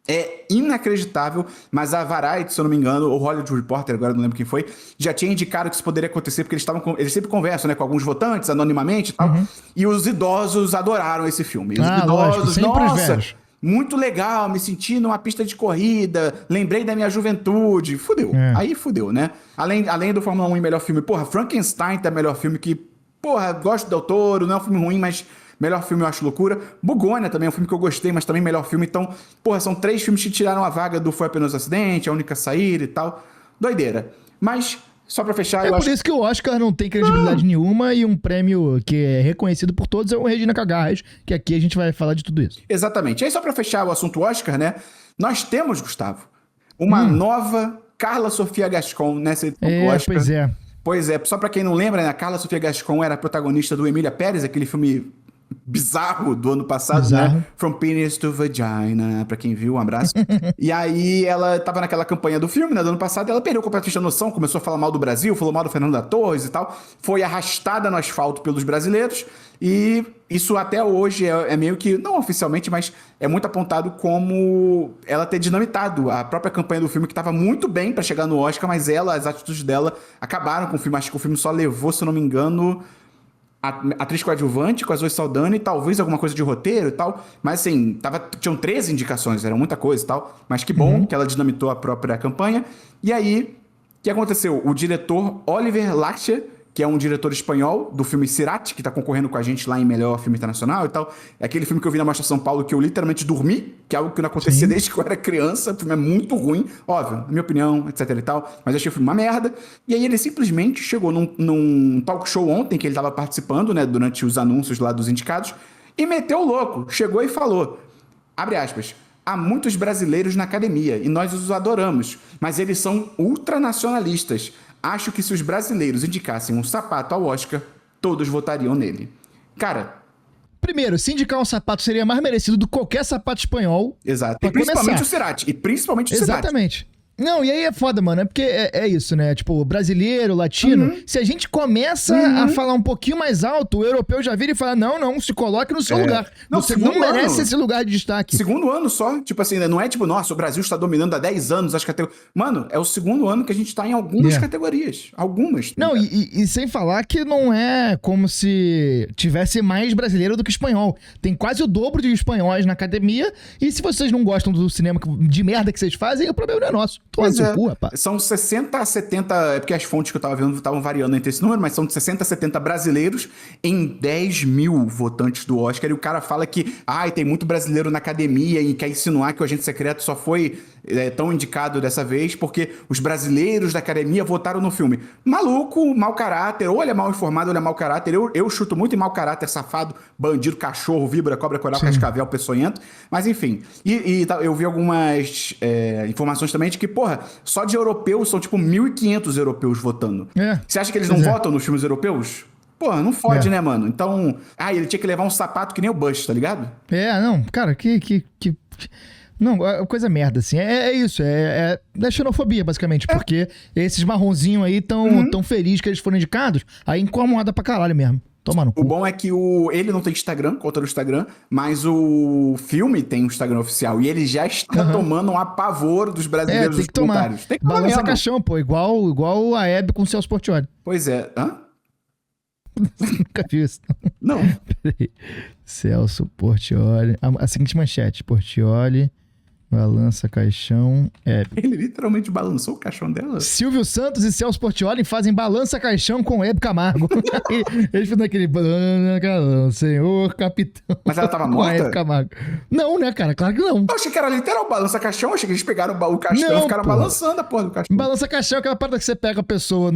é inacreditável, mas a Variety, se eu não me engano, ou Hollywood Reporter, agora não lembro quem foi, já tinha indicado que isso poderia acontecer, porque eles sempre conversam, né, com alguns votantes, anonimamente e tal, e os idosos adoraram esse filme. Os idosos, lógico, sempre os nossa, velhos. muito legal, me senti numa pista de corrida, lembrei da minha juventude, fudeu, aí fudeu, né? Além do Fórmula 1 em melhor filme, porra, Frankenstein tá melhor filme que, porra, gosto do Del Toro, não é um filme ruim, mas... Melhor filme eu acho loucura. Bugônia também é um filme que eu gostei, mas também melhor filme. Então, porra, são 3 filmes que tiraram a vaga do Foi Apenas um Acidente, A Única Saída e tal. Doideira. Mas, só pra fechar, É por isso que o Oscar não tem credibilidade nenhuma e um prêmio que é reconhecido por todos é o Regina Cagarras, que aqui a gente vai falar de tudo isso. Exatamente. Aí, só pra fechar o assunto Oscar, né? Nós temos, Gustavo, uma nova Carla Sofia Gascon nessa edição do Oscar. Pois é. Pois é, só pra quem não lembra, né? A Carla Sofia Gascon era a protagonista do Emília Pérez, aquele filme bizarro do ano passado, né? From Penis to Vagina, pra quem viu, um abraço. E aí ela tava naquela campanha do filme, né, do ano passado, e ela perdeu completamente a noção, começou a falar mal do Brasil, falou mal do Fernando da Torres e tal, foi arrastada no asfalto pelos brasileiros, e isso até hoje é meio que, não oficialmente, mas é muito apontado como ela ter dinamitado a própria campanha do filme, que tava muito bem pra chegar no Oscar, mas as atitudes dela acabaram com o filme. Acho que o filme só levou, se eu não me engano... atriz coadjuvante com a Zoe Saldana e talvez alguma coisa de roteiro e tal. Mas assim, tinham 13 indicações, era muita coisa e tal. Mas que bom que ela dinamitou a própria campanha. E aí, o que aconteceu? O diretor Oliver Lacher, que é um diretor espanhol do filme Cerati, que tá concorrendo com a gente lá em melhor filme internacional e tal. É aquele filme que eu vi na Mostra São Paulo que eu literalmente dormi, que é algo que não acontecia desde que eu era criança. O filme é muito ruim, óbvio, na minha opinião, etc e tal. Mas eu achei o filme uma merda. E aí ele simplesmente chegou num talk show ontem, que ele tava participando, né, durante os anúncios lá dos indicados, e meteu o louco. Chegou e falou, abre aspas, há muitos brasileiros na academia e nós os adoramos, mas eles são ultranacionalistas. Acho que se os brasileiros indicassem um sapato ao Oscar, todos votariam nele. Cara... Primeiro, se indicar um sapato seria mais merecido do que qualquer sapato espanhol. Exato. E principalmente o Cerati. Exatamente. Não, e aí é foda, mano. É porque é isso, né? Tipo, brasileiro, latino. Se a gente começa a falar um pouquinho mais alto, o europeu já vira e fala: não, se coloque no seu lugar. Não, você não merece esse lugar de destaque. Segundo ano só. Tipo assim, não é tipo, nossa, o Brasil está dominando há 10 anos as categorias. Mano, é o segundo ano que a gente tá em algumas categorias. Algumas. Não, e sem falar que não é como se tivesse mais brasileiro do que espanhol. Tem quase o dobro de espanhóis na academia. E se vocês não gostam do cinema de merda que vocês fazem, o problema não é nosso. Pois é. São 60 a 70, é porque as fontes que eu tava vendo estavam variando entre esse número, mas são de 60 a 70 brasileiros em 10 mil votantes do Oscar, e o cara fala que, tem muito brasileiro na academia e quer insinuar que o Agente Secreto só foi tão indicado dessa vez porque os brasileiros da academia votaram no filme. Maluco, mau caráter, ou ele é mal informado, ou ele é mau caráter. Eu chuto muito em mau caráter, safado, bandido, cachorro, víbora, cobra, coral, cascavel, peçonhento. Mas enfim, eu vi algumas informações também de que, porra, só de europeus são tipo 1.500 europeus votando. Você acha que eles não votam nos filmes europeus? Pô, não fode, né, mano? Então, ele tinha que levar um sapato que nem o Bush, tá ligado? Não, cara, Não, coisa merda, assim. É isso, é da xenofobia, basicamente. Porque esses marronzinhos aí tão felizes que eles foram indicados, aí incomoda pra caralho mesmo. Toma no cu. O bom é que ele não tem Instagram, conta no Instagram, mas o filme tem um Instagram oficial. E ele já está tomando um apavoro dos brasileiros dos comentários. Tem que tomar balança caixão, pô. Igual a Hebe com o Celso Portiolli. Pois é. Hã? Nunca vi isso. Não. Peraí. Celso Portiolli. A seguinte manchete. Portiolli Balança caixão Hebe. Ele literalmente balançou o caixão dela. Silvio Santos e Celso Portiolli fazem balança caixão com Hebe Camargo. Eles fazem aquele senhor capitão. Mas ela tava com a Hebe morta? Camargo. Não, né, cara? Claro que não. Eu achei que era literal balança caixão. Eu achei que eles pegaram o caixão Não, e ficaram pô. balançando a porra do caixão. Balança caixão é aquela parte que você pega a pessoa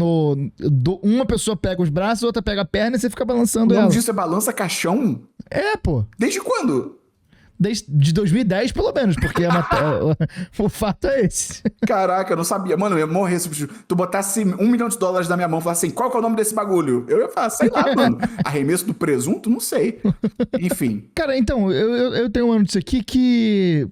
uma pessoa pega os braços, outra pega a perna e você fica O balançando nome ela. disso é balança caixão? É, pô. Desde quando? De 2010, pelo menos, porque o fato é esse. Caraca, eu não sabia. Mano, eu ia morrer se tu botasse $1 milhão na minha mão e falasse assim, qual que é o nome desse bagulho? Eu ia falar, sei lá, mano. Arremesso do presunto? Não sei. Enfim. Cara, então, eu tenho uma notícia aqui que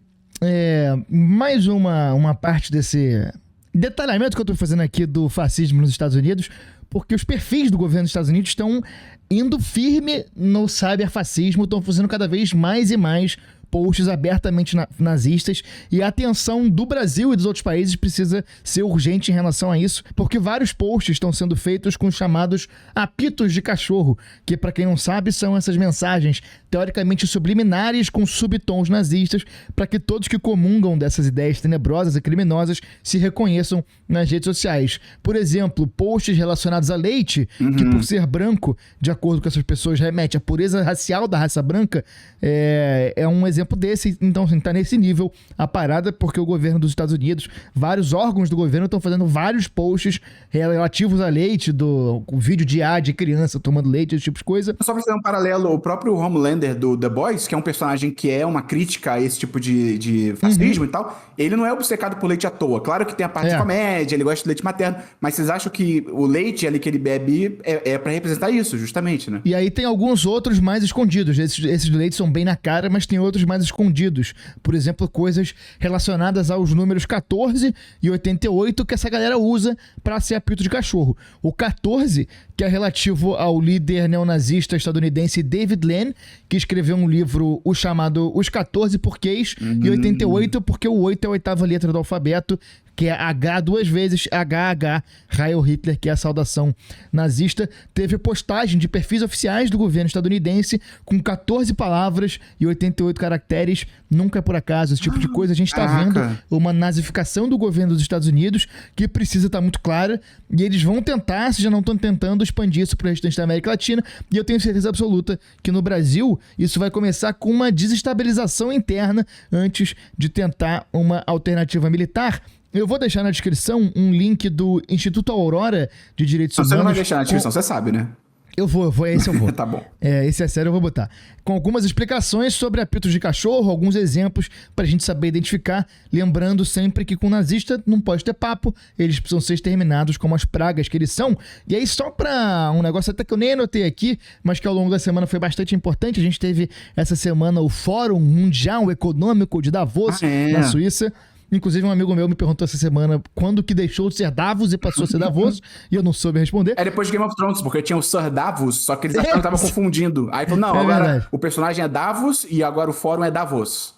mais uma parte desse detalhamento que eu tô fazendo aqui do fascismo nos Estados Unidos, porque os perfis do governo dos Estados Unidos estão indo firme no cyberfascismo, estão fazendo cada vez mais e mais posts abertamente nazistas, e a atenção do Brasil e dos outros países precisa ser urgente em relação a isso, porque vários posts estão sendo feitos com os chamados apitos de cachorro, que, pra quem não sabe, são essas mensagens teoricamente subliminares com subtons nazistas, para que todos que comungam dessas ideias tenebrosas e criminosas se reconheçam nas redes sociais. Por exemplo, posts relacionados a leite, que por ser branco, de acordo com essas pessoas, remete à pureza racial da raça branca, é um exemplo desse. Então, assim, tá nesse nível a parada, porque o governo dos Estados Unidos, vários órgãos do governo estão fazendo vários posts relativos a leite, o vídeo de criança tomando leite, esse tipo de coisa. Só pra fazer um paralelo, o próprio Homelander do The Boys, que é um personagem que é uma crítica a esse tipo de fascismo e tal, ele não é obcecado por leite à toa. Claro que tem a parte de comédia, ele gosta de leite materno, mas vocês acham que o leite ali que ele bebe é pra representar isso, justamente, né? E aí tem alguns outros mais escondidos. Esses leites são bem na cara, mas tem outros mais escondidos. Por exemplo, coisas relacionadas aos números 14 e 88 que essa galera usa pra ser apito de cachorro. O 14, que é relativo ao líder neonazista estadunidense David Lenn, que escreveu um livro chamado Os 14 Porquês, e 88 porque o 8 é a oitava letra do alfabeto, que é H duas vezes, HH, Heil Hitler, que é a saudação nazista. Teve postagem de perfis oficiais do governo estadunidense com 14 palavras e 88 caracteres. Nunca é por acaso esse tipo de coisa. A gente tá vendo uma nazificação do governo dos Estados Unidos que precisa estar muito clara, e eles vão tentar, se já não estão tentando, expandir isso para o restante da América Latina, e eu tenho certeza absoluta que no Brasil isso vai começar com uma desestabilização interna antes de tentar uma alternativa militar. Eu vou deixar na descrição um link do Instituto Aurora de Direitos Humanos. Você não vai deixar na descrição, você sabe, né? Eu vou, esse eu vou. Tá bom. Esse é sério, eu vou botar. Com algumas explicações sobre apitos de cachorro, alguns exemplos pra gente saber identificar, lembrando sempre que com nazista não pode ter papo, eles precisam ser exterminados como as pragas que eles são. E aí, só pra um negócio até que eu nem anotei aqui, mas que ao longo da semana foi bastante importante, a gente teve essa semana o Fórum Mundial Econômico de Davos, na Suíça. Inclusive, um amigo meu me perguntou essa semana quando que deixou de ser Davos e passou a ser Davos, e eu não soube responder. É depois de Game of Thrones, porque tinha o Sir Davos, só que eles acharam que estavam confundindo. Aí falou, não, agora verdade. o personagem é Davos e agora o fórum é Davos.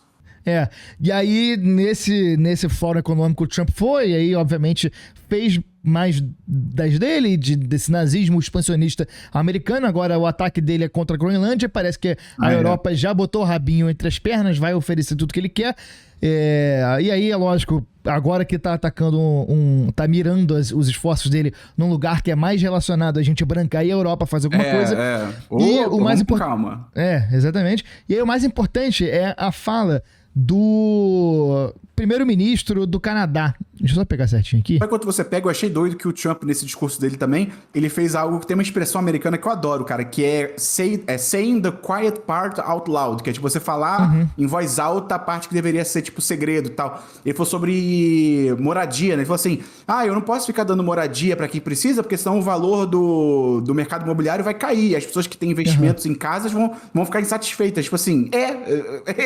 E aí, nesse fórum econômico, o Trump foi, e aí, obviamente, fez mais das dele, desse nazismo expansionista americano. Agora o ataque dele é contra a Groenlândia, parece que a Europa já botou o rabinho entre as pernas, vai oferecer tudo que ele quer. E aí, é lógico, agora que tá atacando tá mirando os esforços dele num lugar que é mais relacionado a gente branca e a Europa fazer alguma coisa. E o mais importante. Calma. Exatamente. E aí o mais importante é a fala do primeiro-ministro do Canadá. Deixa eu só pegar certinho aqui. Enquanto você pega, eu achei doido que o Trump, nesse discurso dele também, ele fez algo que tem uma expressão americana que eu adoro, cara, que é saying the quiet part out loud, que é tipo você falar em voz alta a parte que deveria ser tipo segredo e tal. Ele falou sobre moradia, né? Ele falou assim, eu não posso ficar dando moradia pra quem precisa, porque senão o valor do mercado imobiliário vai cair, as pessoas que têm investimentos em casas vão ficar insatisfeitas. Tipo assim,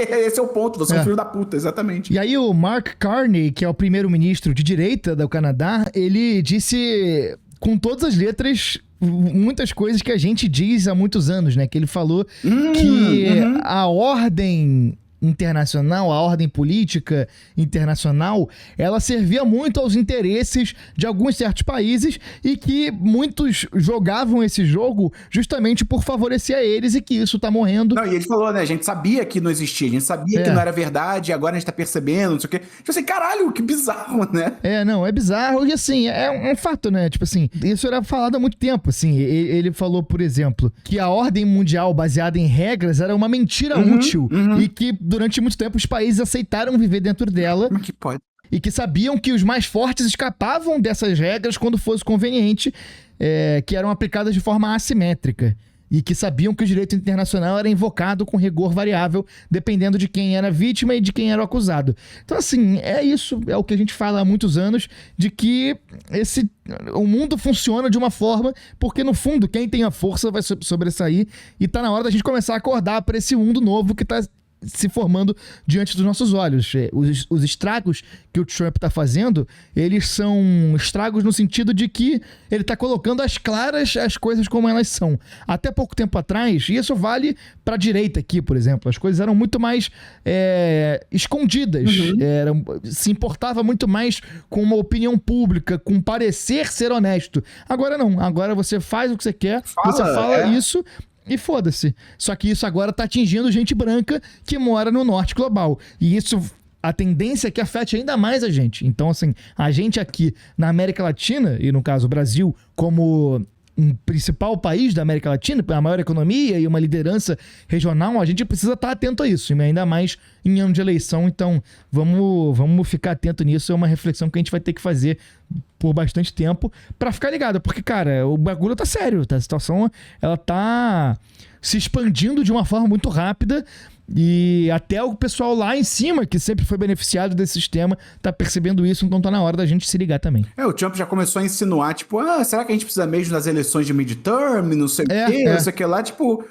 esse é o ponto, você é um filho da puta, exatamente. E aí o Mark Carney, que é o primeiro-ministro de direita do Canadá, ele disse com todas as letras muitas coisas que a gente diz há muitos anos, né? Que ele falou que a ordem internacional, a ordem política internacional, ela servia muito aos interesses de alguns certos países e que muitos jogavam esse jogo justamente por favorecer a eles e que isso tá morrendo. Não, e ele falou, né? A gente sabia que não existia, a gente sabia que não era verdade, agora a gente tá percebendo, não sei o quê. Tipo assim, caralho, que bizarro, né? Não, é bizarro e assim, é um fato, né? Tipo assim, isso era falado há muito tempo, assim. Ele falou, por exemplo, que a ordem mundial baseada em regras era uma mentira útil e que durante muito tempo os países aceitaram viver dentro dela. Como é que pode? E que sabiam que os mais fortes escapavam dessas regras quando fosse conveniente, que eram aplicadas de forma assimétrica. E que sabiam que o direito internacional era invocado com rigor variável, dependendo de quem era vítima e de quem era o acusado. Então, assim, é isso, é o que a gente fala há muitos anos, de que o mundo funciona de uma forma, porque no fundo, quem tem a força vai sobressair, e tá na hora da gente começar a acordar para esse mundo novo que tá se formando diante dos nossos olhos. Os estragos que o Trump tá fazendo, eles são estragos no sentido de que ele tá colocando às claras as coisas como elas são. Até pouco tempo atrás, e isso vale pra direita aqui, por exemplo, as coisas eram muito mais escondidas. Se importava muito mais com uma opinião pública, com parecer ser honesto. Agora não. Agora você faz o que você quer, você fala isso e foda-se. Só que isso agora tá atingindo gente branca que mora no norte global. E isso, a tendência é que afete ainda mais a gente. Então, assim, a gente aqui na América Latina, e no caso o Brasil, como um principal país da América Latina, a maior economia e uma liderança regional, a gente precisa estar atento a isso, e ainda mais em ano de eleição. Então, vamos ficar atento nisso. É uma reflexão que a gente vai ter que fazer por bastante tempo pra ficar ligado, porque, cara, o bagulho tá sério, tá? A situação, ela tá se expandindo de uma forma muito rápida e até o pessoal lá em cima, que sempre foi beneficiado desse sistema, tá percebendo isso, então tá na hora da gente se ligar também. O Trump já começou a insinuar, tipo, será que a gente precisa mesmo das eleições de midterm, não sei o quê, não sei o que lá, tipo...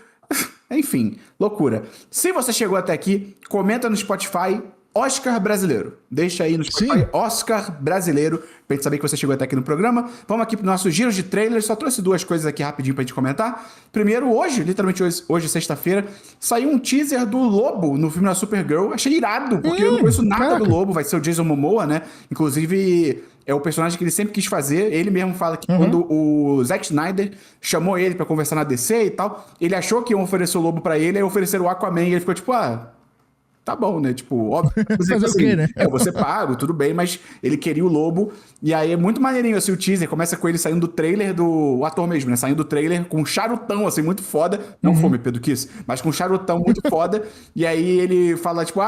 Enfim, loucura. Se você chegou até aqui, comenta no Spotify Oscar Brasileiro. Deixa aí no Spotify. Sim. Oscar Brasileiro, pra gente saber que você chegou até aqui no programa. Vamos aqui pro nosso giro de trailers. Só trouxe duas coisas aqui rapidinho pra gente comentar. Primeiro, hoje, literalmente hoje sexta-feira, saiu um teaser do Lobo no filme da Supergirl. Achei irado, porque eu não conheço nada do Lobo. Vai ser o Jason Momoa, né? Inclusive, é o personagem que ele sempre quis fazer. Ele mesmo fala que quando o Zack Snyder chamou ele pra conversar na DC e tal, ele achou que iam oferecer o Lobo pra ele, aí ofereceram o Aquaman, e ele ficou tipo, tá bom, né? Tipo, óbvio. Fazer assim, o quê, né? Você pago, tudo bem, mas ele queria o Lobo. E aí é muito maneirinho, assim, o teaser. Começa com ele saindo do trailer o ator mesmo, né? Saindo do trailer com um charutão, assim, muito foda. Não fome, Pedro Kiss, mas com um charutão muito foda. E aí ele fala, tipo,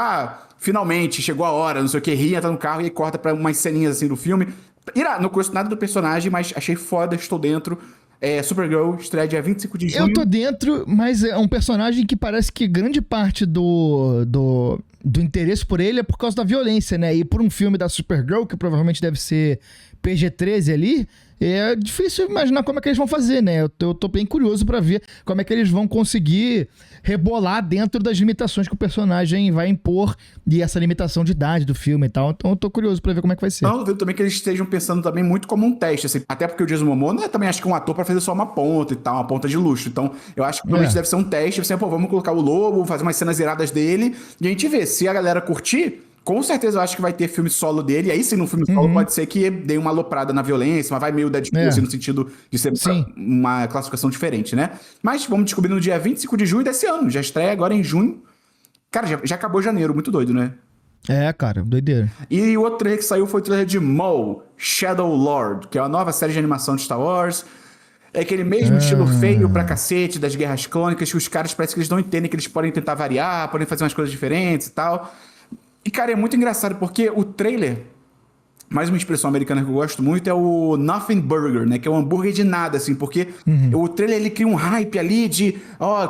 finalmente, chegou a hora, não sei o que, ria, tá no carro e aí corta pra umas ceninhas, assim, do filme. Não conheço nada do personagem, mas achei foda, estou dentro. Supergirl estreia dia 25 de junho. Eu tô dentro, mas é um personagem que parece que grande parte do interesse por ele é por causa da violência, né? E por um filme da Supergirl, que provavelmente deve ser PG-13 ali, é difícil imaginar como é que eles vão fazer, né? Eu tô bem curioso pra ver como é que eles vão conseguir rebolar dentro das limitações que o personagem vai impor e essa limitação de idade do filme e tal. Então eu tô curioso pra ver como é que vai ser. Eu duvido também que eles estejam pensando também muito como um teste, assim. Até porque o Jason Momoa não é também, acho que um ator pra fazer só uma ponta e tal, uma ponta de luxo. Então eu acho que provavelmente deve ser um teste, assim, vamos colocar o Lobo, fazer umas cenas iradas dele e a gente vê. Se a galera curtir, com certeza eu acho que vai ter filme solo dele. E aí sim, no filme solo pode ser que dê uma aloprada na violência, mas vai meio Deadpool, assim, no sentido de ser uma classificação diferente, né? Mas vamos descobrir no dia 25 de junho desse ano. Já estreia agora em junho. Cara, já acabou janeiro. Muito doido, né? Cara, doideira. E o outro trailer que saiu foi o trailer de Maul, Shadow Lord, que é uma nova série de animação de Star Wars. É aquele mesmo estilo feio pra cacete das Guerras Clônicas, que os caras parece que eles não entendem que eles podem tentar variar, podem fazer umas coisas diferentes e tal. E, cara, é muito engraçado, porque o trailer, mais uma expressão americana que eu gosto muito, é o Nothing Burger, né? Que é um hambúrguer de nada, assim, porque o trailer, ele cria um hype ali de...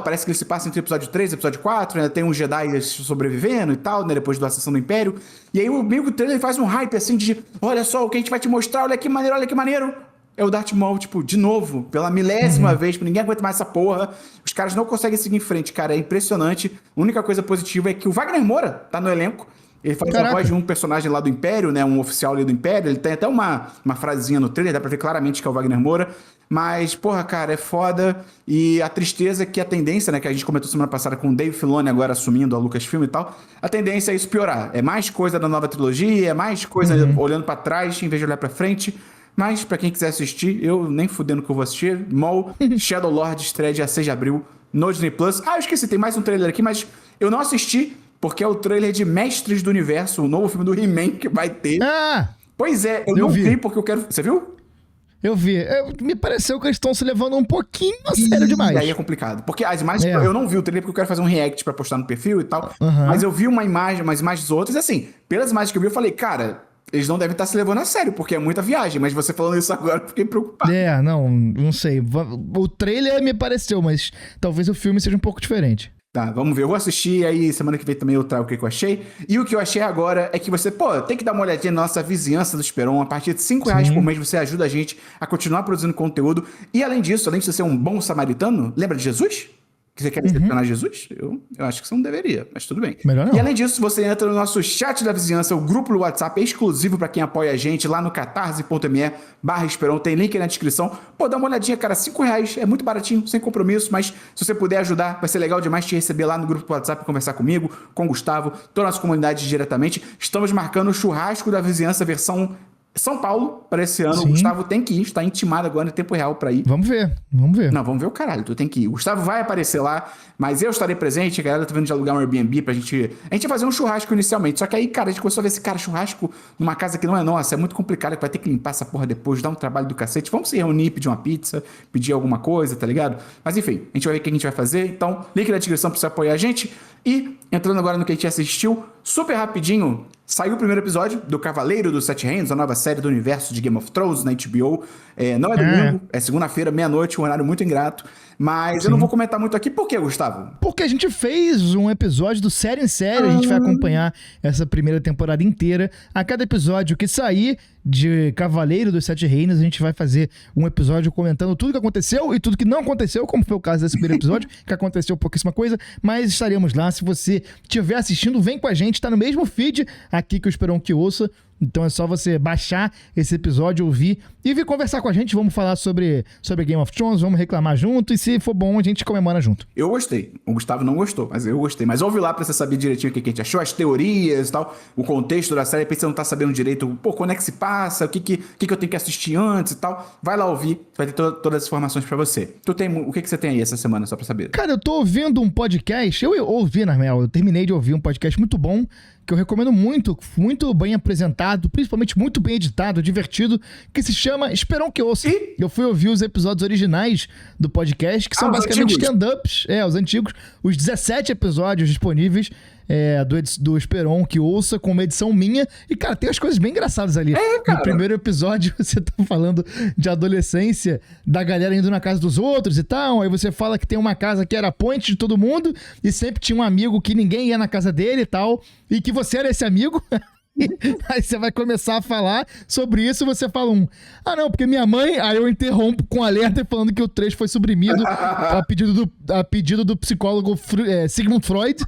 parece que ele se passa entre o episódio 3 e o episódio 4, né? Tem uns Jedi sobrevivendo e tal, né? Depois da Ascensão do Império. E aí, meio que o trailer faz um hype, assim, de... Olha só o que a gente vai te mostrar, olha que maneiro, olha que maneiro. É o Darth Maul, tipo, de novo, pela milésima vez, ninguém aguenta mais essa porra. Os caras não conseguem seguir em frente, cara, é impressionante. A única coisa positiva é que o Wagner Moura tá no elenco. Ele faz a Caraca. voz de um personagem lá do Império, né? Um oficial ali do Império. Ele tem até uma frasezinha no trailer, dá pra ver claramente que é o Wagner Moura. Mas, porra, cara, é foda. E a tristeza é que a tendência, né? Que a gente comentou semana passada com o Dave Filoni agora assumindo a Lucasfilm e tal. A tendência é isso piorar. É mais coisa da nova trilogia, é mais coisa olhando pra trás em vez de olhar pra frente. Mas, pra quem quiser assistir, eu nem fudendo que eu vou assistir. Maul, Shadow Lord estreia dia 6 de abril no Disney Plus. Ah, eu esqueci, tem mais um trailer aqui, mas eu não assisti porque é o trailer de Mestres do Universo, o novo filme do He-Man que vai ter. Ah! Pois é, eu não vi porque eu quero... Você viu? Eu vi. Me pareceu que eles estão se levando um pouquinho a sério demais. E aí é complicado. Porque as imagens... Eu não vi o trailer porque eu quero fazer um react pra postar no perfil e tal. Mas eu vi umas imagens outras. E assim, pelas imagens que eu vi, eu falei, cara, eles não devem estar se levando a sério, porque é muita viagem. Mas você falando isso agora, eu fiquei preocupado. Não sei. O trailer me pareceu, mas talvez o filme seja um pouco diferente. Tá, vamos ver. Eu vou assistir e aí semana que vem também eu trago o que eu achei. E o que eu achei agora é que você, tem que dar uma olhadinha na nossa vizinhança do Esperon. A partir de R$5 por mês você ajuda a gente a continuar produzindo conteúdo. E além disso, além de você ser um bom samaritano, lembra de Jesus? Que você quer decepcionar Jesus? Eu acho que você não deveria, mas tudo bem. Melhor não. E além disso, você entra no nosso chat da vizinhança, o grupo do WhatsApp exclusivo pra quem apoia a gente, lá no catarse.me/Esperon, tem link na descrição. Dá uma olhadinha, cara, R$5 é muito baratinho, sem compromisso, mas se você puder ajudar, vai ser legal demais te receber lá no grupo do WhatsApp e conversar comigo, com o Gustavo, toda a nossa comunidade diretamente. Estamos marcando o churrasco da vizinhança versão São Paulo para esse ano. Sim. O Gustavo tem que ir, está intimado agora em tempo real para ir. Vamos ver. Não, vamos ver o caralho, tu tem que ir. O Gustavo vai aparecer lá, mas eu estarei presente, a galera tá vendo de alugar um Airbnb pra gente... A gente ia fazer um churrasco inicialmente, só que aí, cara, a gente começou a ver esse cara churrasco numa casa que não é nossa, é muito complicado, que vai ter que limpar essa porra depois, dar um trabalho do cacete. Vamos se reunir, pedir uma pizza, pedir alguma coisa, tá ligado? Mas enfim, a gente vai ver o que a gente vai fazer, então link na descrição pra você apoiar a gente. E, entrando agora no que a gente assistiu, super rapidinho, saiu o primeiro episódio do Cavaleiro dos Sete Reinos, a nova série do universo de Game of Thrones na HBO. Não é domingo, é segunda-feira, meia-noite, um horário muito ingrato. Mas eu não vou comentar muito aqui. Por quê, Gustavo? Porque a gente fez um episódio do Série em Série. A gente vai acompanhar essa primeira temporada inteira. A cada episódio que sair de Cavaleiro dos Sete Reinos, a gente vai fazer um episódio comentando tudo que aconteceu e tudo que não aconteceu, como foi o caso desse primeiro episódio, que aconteceu pouquíssima coisa, mas estaremos lá. Se você estiver assistindo, vem com a gente, tá no mesmo feed aqui que o Esperon que ouça. Então é só você baixar esse episódio, ouvir e vir conversar com a gente. Vamos falar sobre Game of Thrones, vamos reclamar junto e se for bom a gente comemora junto. Eu gostei. O Gustavo não gostou, mas eu gostei. Mas ouve lá pra você saber direitinho o que a gente achou, as teorias e tal, o contexto da série, pra você não tá sabendo direito, quando é que se passa, o que eu tenho que assistir antes e tal. Vai lá ouvir, vai ter todas as informações pra você. O que você tem aí essa semana, só pra saber? Cara, eu tô ouvindo um podcast, eu ouvi, na real, eu terminei de ouvir um podcast muito bom, que eu recomendo muito, muito bem apresentado, principalmente muito bem editado, divertido, que se chama Esperon que ouça. Eu fui ouvir os episódios originais do podcast, que são basicamente stand-ups, os antigos, os 17 episódios disponíveis do Esperon que ouça, com uma edição minha, e cara, tem as coisas bem engraçadas ali. No primeiro episódio, você tá falando de adolescência, da galera indo na casa dos outros e tal, aí você fala que tem uma casa que era a ponte de todo mundo, e sempre tinha um amigo que ninguém ia na casa dele e tal, e que você era esse amigo. Aí você vai começar a falar sobre isso, você fala não, porque minha mãe, aí eu interrompo com alerta falando que o trecho foi suprimido a pedido do psicólogo Sigmund Freud.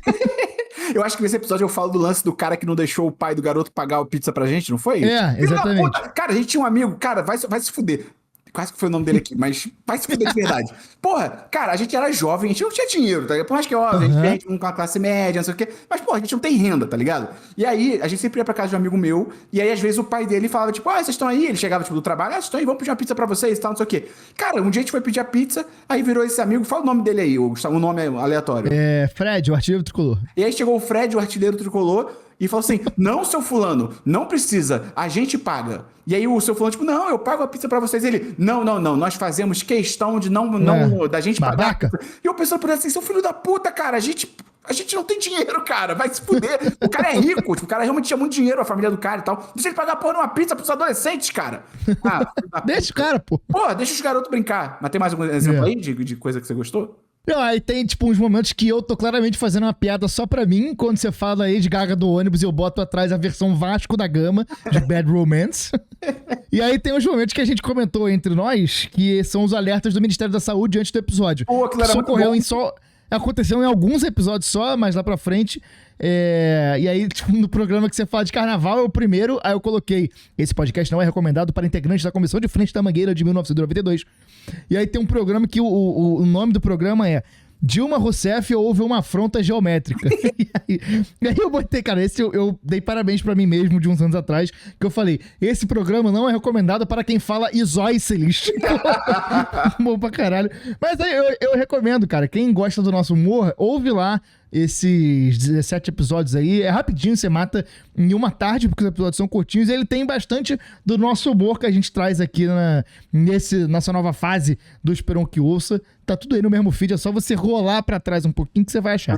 Eu acho que nesse episódio eu falo do lance do cara que não deixou o pai do garoto pagar a pizza pra gente, não foi? Exatamente. Cara, a gente tinha um amigo, cara, vai se fuder. Quase que foi o nome dele aqui, mas vai se fuder de verdade. Porra, cara, a gente era jovem, a gente não tinha dinheiro, tá ligado? Por mais que, a gente vem com uma classe média, não sei o quê. Mas, porra, a gente não tem renda, tá ligado? E aí, a gente sempre ia pra casa de um amigo meu, e aí, às vezes, o pai dele falava, tipo, vocês estão aí? Ele chegava, tipo, do trabalho, vocês estão aí, vamos pedir uma pizza pra vocês e tal, não sei o quê. Cara, um dia a gente foi pedir a pizza, aí virou esse amigo, fala o nome dele aí, um nome aleatório. Fred, o artilheiro tricolor. E aí chegou o Fred, o artilheiro tricolor, e falou assim, não, seu fulano, não precisa, a gente paga. E aí o seu fulano, tipo, não, eu pago a pizza pra vocês. Ele, não, nós fazemos questão de da gente babaca. pagar. E eu pensando por assim, seu filho da puta, cara, a gente não tem dinheiro, cara, vai se fuder. O cara é rico, tipo, o cara realmente tinha muito dinheiro, a família do cara e tal. Deixa ele pagar porra numa pizza pros adolescentes, cara. Deixa o cara, pô. Pô, deixa os garotos brincar. Mas tem mais algum exemplo aí de coisa que você gostou? Não, aí tem, tipo, uns momentos que eu tô claramente fazendo uma piada só pra mim, quando você fala aí de Gaga do ônibus e eu boto atrás a versão Vasco da Gama, de Bad Romance. E aí tem os momentos que a gente comentou entre nós, que são os alertas do Ministério da Saúde antes do episódio. Pô, aquilo era muito bom. Aconteceu em alguns episódios só, mas lá pra frente. E aí, tipo, no programa que você fala de carnaval, é o primeiro. Aí eu coloquei: esse podcast não é recomendado para integrantes da Comissão de Frente da Mangueira de 1992. E aí tem um programa que o nome do programa é Dilma Rousseff houve uma afronta geométrica. e aí eu botei, cara, esse eu dei parabéns pra mim mesmo de uns anos atrás, que eu falei: esse programa não é recomendado para quem fala isósceles. Bom pra caralho. Mas aí eu recomendo, cara, quem gosta do nosso humor, ouve lá esses 17 episódios aí. É rapidinho, você mata em uma tarde, porque os episódios são curtinhos, e ele tem bastante do nosso humor que a gente traz aqui nessa nova fase do Esperão que Ouça. Tá tudo aí no mesmo feed, é só você rolar pra trás um pouquinho que você vai achar.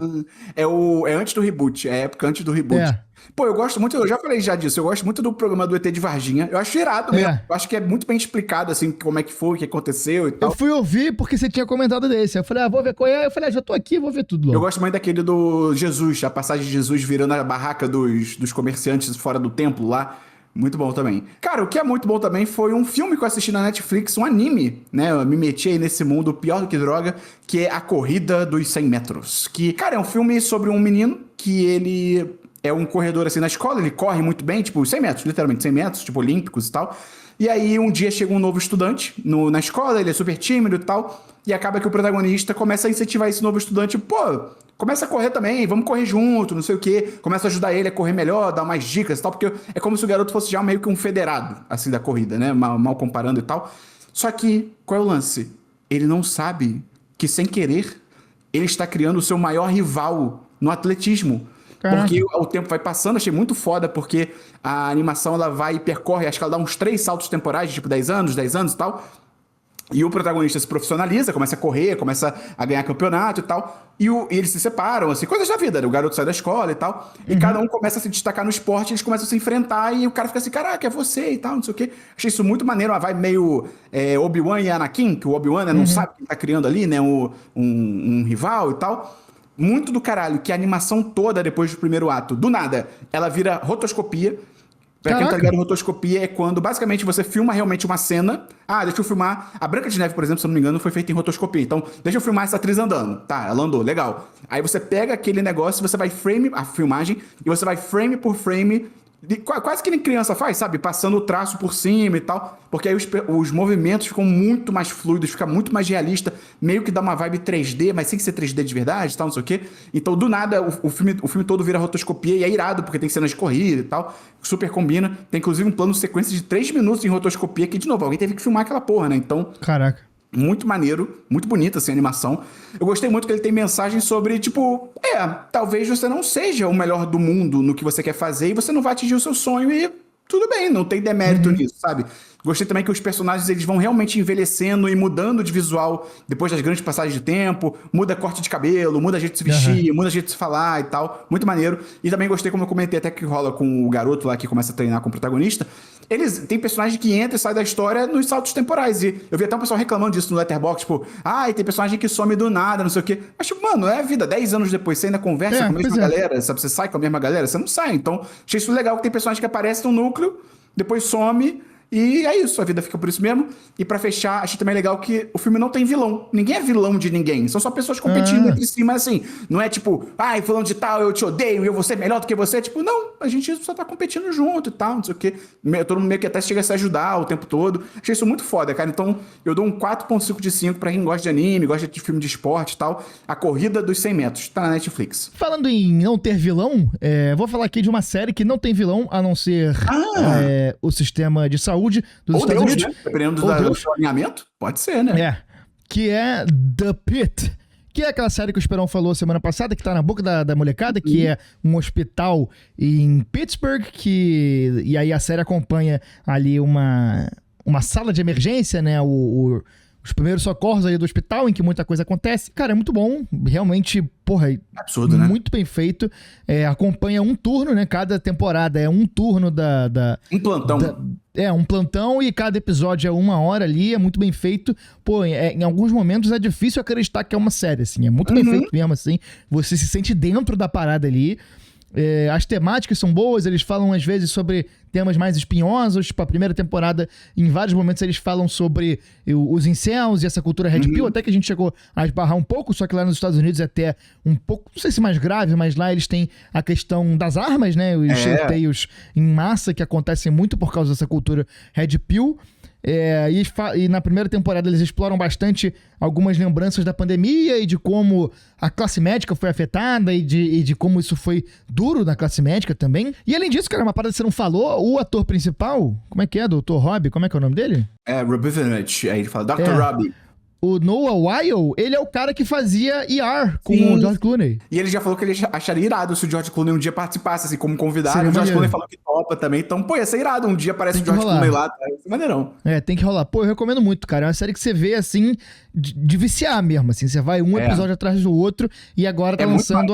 É antes do reboot, é a época antes do reboot. Pô, eu gosto muito, eu já falei já disso, eu gosto muito do programa do ET de Varginha. Eu acho irado mesmo. Eu acho que é muito bem explicado, assim, como é que foi, o que aconteceu e tal. Eu fui ouvir porque você tinha comentado desse. Eu falei: vou ver qual é. Eu falei: já tô aqui, vou ver tudo logo. Eu gosto muito daquele do Jesus, a passagem de Jesus virando a barraca dos comerciantes fora do templo lá. Muito bom também. Cara, o que é muito bom também foi um filme que eu assisti na Netflix, um anime, né? Eu me meti aí nesse mundo pior do que droga, que é A Corrida dos 100 Metros. Que, cara, é um filme sobre um menino que ele é um corredor, assim, na escola, ele corre muito bem, tipo, 100 metros, literalmente 100 metros, tipo, olímpicos e tal. E aí, um dia chega um novo estudante na escola, ele é super tímido e tal, e acaba que o protagonista começa a incentivar esse novo estudante, pô, começa a correr também, vamos correr junto, não sei o quê, começa a ajudar ele a correr melhor, dar umas dicas e tal, porque é como se o garoto fosse já meio que um federado, assim, da corrida, né, mal comparando e tal. Só que, qual é o lance? Ele não sabe que, sem querer, ele está criando o seu maior rival no atletismo. Caraca. Porque o tempo vai passando, achei muito foda, porque a animação ela vai e percorre, acho que ela dá uns 3 saltos temporais, tipo 10 anos e tal. E o protagonista se profissionaliza, começa a correr, começa a ganhar campeonato e tal. E eles se separam, assim, coisas da vida, né? O garoto sai da escola e tal. E cada um começa a se destacar no esporte, eles começam a se enfrentar e o cara fica assim: caraca, é você e tal, não sei o quê. Achei isso muito maneiro, uma vibe meio Obi-Wan e Anakin, que o Obi-Wan não sabe quem tá criando ali, né? Um rival e tal. Muito do caralho, que a animação toda, depois do primeiro ato, do nada, ela vira rotoscopia. Pra quem não tá ligado, rotoscopia é quando, basicamente, você filma realmente uma cena. Deixa eu filmar... A Branca de Neve, por exemplo, se eu não me engano, foi feita em rotoscopia. Então, deixa eu filmar essa atriz andando. Tá, ela andou, legal. Aí você pega aquele negócio, você vai frame... A filmagem, e você vai frame por frame... Quase que nem criança faz, sabe? Passando o traço por cima e tal. Porque aí os movimentos ficam muito mais fluidos, fica muito mais realista. Meio que dá uma vibe 3D, mas sem ser 3D de verdade e tal, não sei o quê. Então, do nada, o filme todo vira rotoscopia e é irado, porque tem cenas de corrida e tal. Super combina. Tem, inclusive, um plano de sequência de 3 minutos em rotoscopia, que, de novo, alguém teve que filmar aquela porra, né? Então... Caraca. Muito maneiro, muito bonita assim, a animação. Eu gostei muito que ele tem mensagem sobre, tipo, talvez você não seja o melhor do mundo no que você quer fazer e você não vai atingir o seu sonho e tudo bem, não tem demérito nisso, sabe? Gostei também que os personagens eles vão realmente envelhecendo e mudando de visual depois das grandes passagens de tempo, muda corte de cabelo, muda jeito de se vestir, muda jeito de se falar e tal, muito maneiro. E também gostei, como eu comentei até que rola com o garoto lá que começa a treinar com o protagonista, eles tem personagem que entra e sai da história nos saltos temporais, e eu vi até um pessoal reclamando disso no Letterboxd, tipo, e tem personagem que some do nada, não sei o quê. Mas tipo, mano, é a vida, 10 anos depois você ainda conversa com a mesma galera, sabe? Você sai com a mesma galera, você não sai. Então, achei isso legal que tem personagem que aparece no núcleo, depois some, e é isso, a vida fica por isso mesmo. E pra fechar, achei também legal que o filme não tem vilão. Ninguém é vilão de ninguém. São só pessoas competindo entre si, mas assim, não é tipo, fulano de tal, eu te odeio e eu vou ser melhor do que você. Tipo, não, a gente só tá competindo junto e tal, não sei o quê. Todo mundo meio que até chega a se ajudar o tempo todo. Achei isso muito foda, cara. Então, eu dou um 4.5 de 5 pra quem gosta de anime, gosta de filme de esporte e tal. A Corrida dos 100 Metros, tá na Netflix. Falando em não ter vilão, vou falar aqui de uma série que não tem vilão, a não ser o sistema de saúde dos Estados Unidos. Né? Dependendo do alinhamento, pode ser, né? Que é The Pitt. Que é aquela série que o Esperão falou semana passada, que tá na boca da molecada, que é um hospital em Pittsburgh, e aí a série acompanha ali uma sala de emergência, né? Os primeiros socorros aí do hospital, em que muita coisa acontece. Cara, é muito bom. Realmente, porra, absurdo, né? Muito bem feito. Acompanha um turno, né? Cada temporada é um turno um plantão. Um plantão, e cada episódio é 1 hora ali, é muito bem feito. Pô, em alguns momentos é difícil acreditar que é uma série, assim. É muito bem feito mesmo, assim. Você se sente dentro da parada ali. As temáticas são boas, eles falam às vezes sobre temas mais espinhosos. Tipo, a primeira temporada, em vários momentos, eles falam sobre os incels e essa cultura Red Pill, até que a gente chegou a esbarrar um pouco, só que lá nos Estados Unidos é até um pouco, não sei se mais grave, mas lá eles têm a questão das armas, né? Os tiroteios em massa que acontecem muito por causa dessa cultura Red Pill. E na primeira temporada eles exploram bastante algumas lembranças da pandemia e de como a classe médica foi afetada e de como isso foi duro na classe médica também. E além disso, cara, uma parada que você não falou, o ator principal, como é que é? Dr. Robbie, como é que é o nome dele? Rabinowitz, aí ele fala Dr. Robbie. O Noah Wyle, ele é o cara que fazia ER com o George Clooney. E ele já falou que ele acharia irado se o George Clooney um dia participasse, assim, como convidado. Seria o George maneiro. Clooney falou que topa também. Então, pô, ia ser irado. Um dia aparece o George rolar. Clooney lá, tá? Ia ser maneirão. Tem que rolar. Pô, eu recomendo muito, cara. É uma série que você vê, assim, de viciar mesmo, assim. Você vai um episódio atrás do outro e agora tá lançando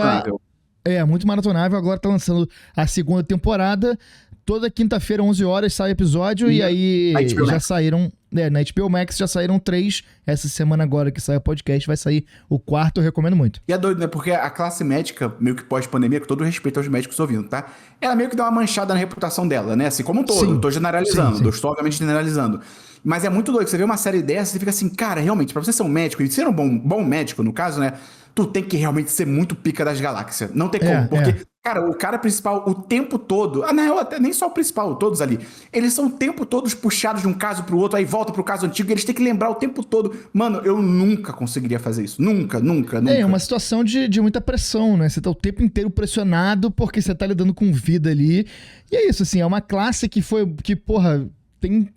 muito maratonável. Agora tá lançando a segunda temporada. Toda quinta-feira, 11 horas, sai episódio. E aí já saíram... na HBO Max já saíram 3. Essa semana agora que sai o podcast, vai sair o 4º, eu recomendo muito. E é doido, né? Porque a classe médica, meio que pós-pandemia, com todo respeito aos médicos ouvindo, tá? Ela meio que dá uma manchada na reputação dela, né? Assim, como um todo. Sim. Tô generalizando. Sim. Estou, obviamente, generalizando. Mas é muito doido. Você vê uma série dessa e fica assim, cara, realmente, pra você ser um médico, e ser um bom médico, no caso, né? Tu tem que realmente ser muito pica das galáxias. Não tem como. Porque, cara, o cara principal, o tempo todo... na real, até nem só o principal, todos ali. Eles são o tempo todo puxados de um caso pro outro, aí volta pro caso antigo, e eles têm que lembrar o tempo todo. Mano, eu nunca conseguiria fazer isso. Nunca. É uma situação de muita pressão, né? Você tá o tempo inteiro pressionado porque você tá lidando com vida ali. E é isso, assim, é uma classe que porra, tem...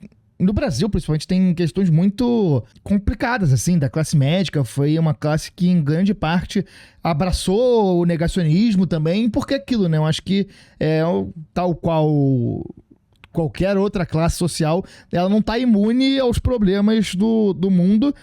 No Brasil, principalmente, tem questões muito complicadas, assim, da classe médica. Foi uma classe que, em grande parte, abraçou o negacionismo também, porque aquilo, né? Eu acho que tal qual qualquer outra classe social, ela não tá imune aos problemas do mundo.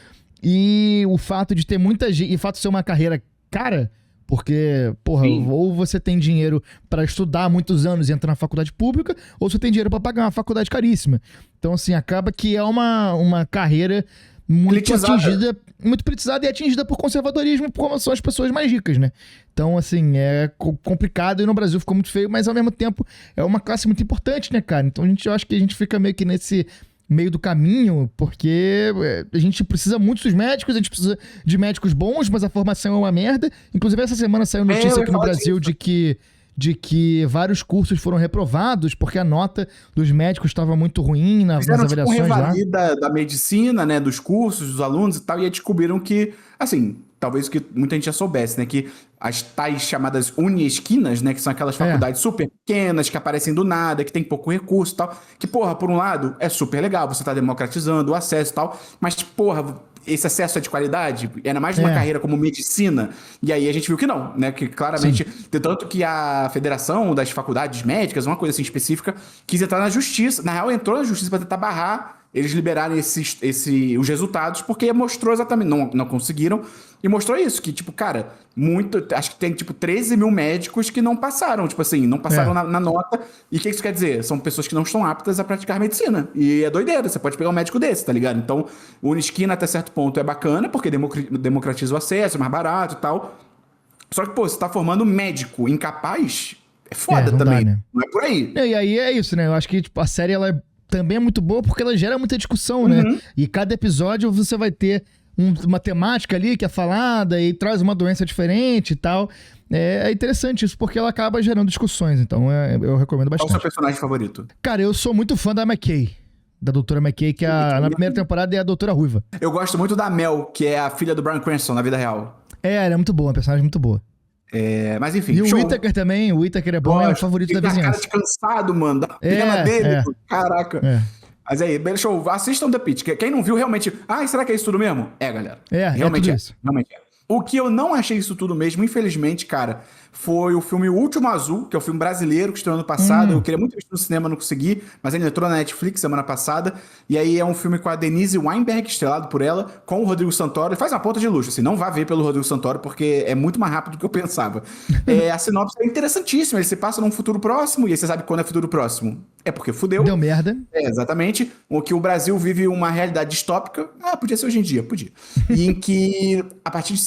E o fato de ter muita gente... E o fato de ser uma carreira cara... Porque, porra, ou você tem dinheiro pra estudar há muitos anos e entrar na faculdade pública, ou você tem dinheiro pra pagar uma faculdade caríssima. Então, assim, acaba que é uma carreira muito atingida, muito politizada e atingida por conservadorismo, como são as pessoas mais ricas, né? Então, assim, é complicado e no Brasil ficou muito feio, mas ao mesmo tempo é uma classe muito importante, né, cara? Então, eu acho que a gente fica meio que nesse... meio do caminho, porque a gente precisa muito dos médicos, a gente precisa de médicos bons, mas a formação é uma merda. Inclusive, essa semana saiu notícia aqui no Brasil de que vários cursos foram reprovados porque a nota dos médicos estava muito ruim nas avaliações lá. Fizeram da medicina, né, dos cursos, dos alunos e tal, e aí descobriram que, assim, talvez o que muita gente já soubesse, né, que as tais chamadas uni-esquinas, né, que são aquelas faculdades super pequenas, que aparecem do nada, que tem pouco recurso e tal, que, porra, por um lado, é super legal, você tá democratizando o acesso e tal, mas, porra, esse acesso é de qualidade? Era mais uma carreira como medicina, e aí a gente viu que não, né, que claramente, tanto que a Federação das Faculdades Médicas, uma coisa assim específica, quis entrar na justiça, na real entrou na justiça pra tentar barrar eles liberarem os resultados, porque mostrou exatamente, não conseguiram, e mostrou isso, que, tipo, cara, acho que tem, tipo, 13 mil médicos que não passaram, tipo assim, não passaram na nota, e o que isso quer dizer? São pessoas que não estão aptas a praticar medicina, e é doideira, você pode pegar um médico desse, tá ligado? Então, o Unisquina, até certo ponto, é bacana, porque democratiza o acesso, é mais barato e tal, só que, pô, você tá formando médico incapaz, é foda também, dá, né? Não é por aí. E aí é isso, né? Eu acho que tipo, a série, ela também é muito boa porque ela gera muita discussão, né? E cada episódio você vai ter uma temática ali que é falada e traz uma doença diferente e tal. É interessante isso, porque ela acaba gerando discussões. Então, eu recomendo bastante. Qual o seu personagem favorito? Cara, eu sou muito fã da McKay. Da doutora McKay, que na primeira temporada é a doutora Ruiva. Eu gosto muito da Mel, que é a filha do Bryan Cranston na vida real. Ela é muito boa, uma personagem muito boa. Mas enfim, e o Whittaker também, o Whittaker é bom, é o favorito da vizinhança. Cara de cansado, mano, da pena dele, caraca. Mas aí, show, assistam The Pitt. Quem não viu, realmente... será que é isso tudo mesmo? Galera. Realmente tudo isso. Realmente é. O que eu não achei isso tudo mesmo, infelizmente, cara, foi o filme O Último Azul, que é o filme brasileiro que estreou ano passado. Eu queria muito ver no cinema, não consegui, mas ele entrou na Netflix semana passada. E aí é um filme com a Denise Weinberg, estrelado por ela, com o Rodrigo Santoro. Ele faz uma ponta de luxo, assim, não vá ver pelo Rodrigo Santoro, porque é muito mais rápido do que eu pensava. A sinopse é interessantíssima, ele se passa num futuro próximo, e aí você sabe quando é futuro próximo. é porque fudeu. Deu merda. Exatamente. O que o Brasil vive uma realidade distópica. Podia ser hoje em dia, podia. E em que, a partir de,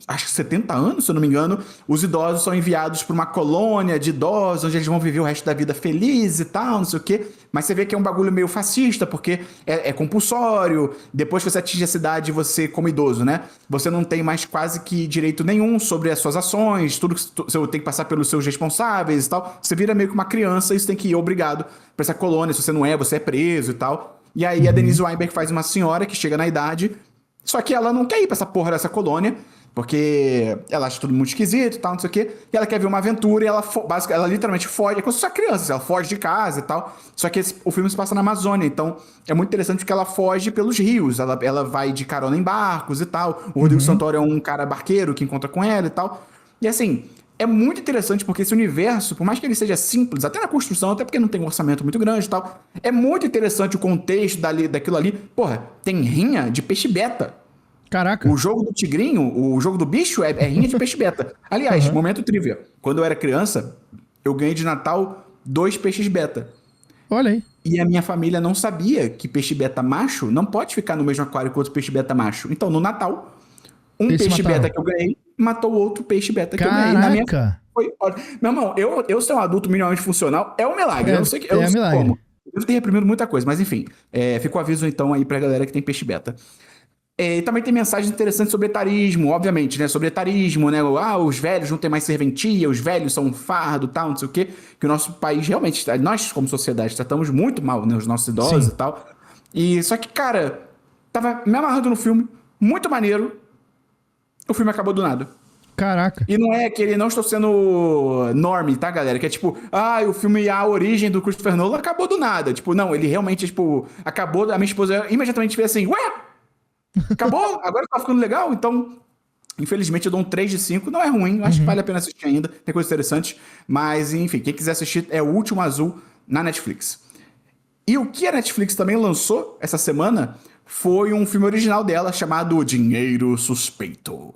acho que 70 anos, se eu não me engano, os idosos são enviados para uma colônia de idosos, onde eles vão viver o resto da vida feliz e tal, não sei o quê. Mas você vê que é um bagulho meio fascista, porque é compulsório. Depois que você atinge a cidade, você, como idoso, né? Você não tem mais quase que direito nenhum sobre as suas ações, tudo que você tem que passar pelos seus responsáveis e tal. Você vira meio que uma criança e você tem que ir obrigado pra essa colônia. Se você não é, você é preso e tal. E aí a Denise Weinberg faz uma senhora que chega na idade, só que ela não quer ir pra essa porra dessa colônia, porque ela acha tudo muito esquisito e tal, não sei o quê. E ela quer ver uma aventura e ela literalmente foge. É como se fosse uma criança, ela foge de casa e tal. Só que o filme se passa na Amazônia, então é muito interessante porque ela foge pelos rios. Ela vai de carona em barcos e tal. O Rodrigo Santoro é um cara barqueiro que encontra com ela e tal. E assim, é muito interessante porque esse universo, por mais que ele seja simples, até na construção, até porque não tem um orçamento muito grande e tal, é muito interessante o contexto daquilo ali. Porra, tem rinha de peixe-beta. Caraca. O jogo do tigrinho, o jogo do bicho é rinha de peixe-beta. Aliás, momento trivia. Quando eu era criança, eu ganhei de Natal 2 peixes-beta. Olha aí. E a minha família não sabia que peixe-beta macho não pode ficar no mesmo aquário que outro peixe-beta macho. Então, no Natal, um peixe-beta que eu ganhei matou outro peixe-beta que eu ganhei. Na minha... Foi... Meu irmão, eu ser um adulto minimamente funcional é um milagre. Eu não sei, eu não sei milagre. como. Eu tenho reprimido muita coisa, mas enfim. Fica o aviso então aí pra galera que tem peixe-beta. E também tem mensagens interessantes sobre etarismo, obviamente, né? Sobre etarismo, né? Os velhos não têm mais serventia, os velhos são um fardo, tal, não sei o quê. Que o nosso país realmente, nós como sociedade, tratamos muito mal, né? Os nossos idosos e tal. E só que, cara, tava me amarrando no filme, muito maneiro. O filme acabou do nada. Caraca. E não é que ele não estou sendo normie, tá, galera? Que é tipo, o filme A Origem do Christopher Nolan acabou do nada. Tipo, não, ele realmente, tipo, acabou. A minha esposa imediatamente fez assim, ué? Acabou? Agora tá ficando legal? Então, infelizmente, eu dou um 3 de 5. Não é ruim, acho que vale a pena assistir ainda. Tem coisas interessantes. Mas, enfim, quem quiser assistir é O Último Azul na Netflix. E o que a Netflix também lançou essa semana foi um filme original dela chamado Dinheiro Suspeito.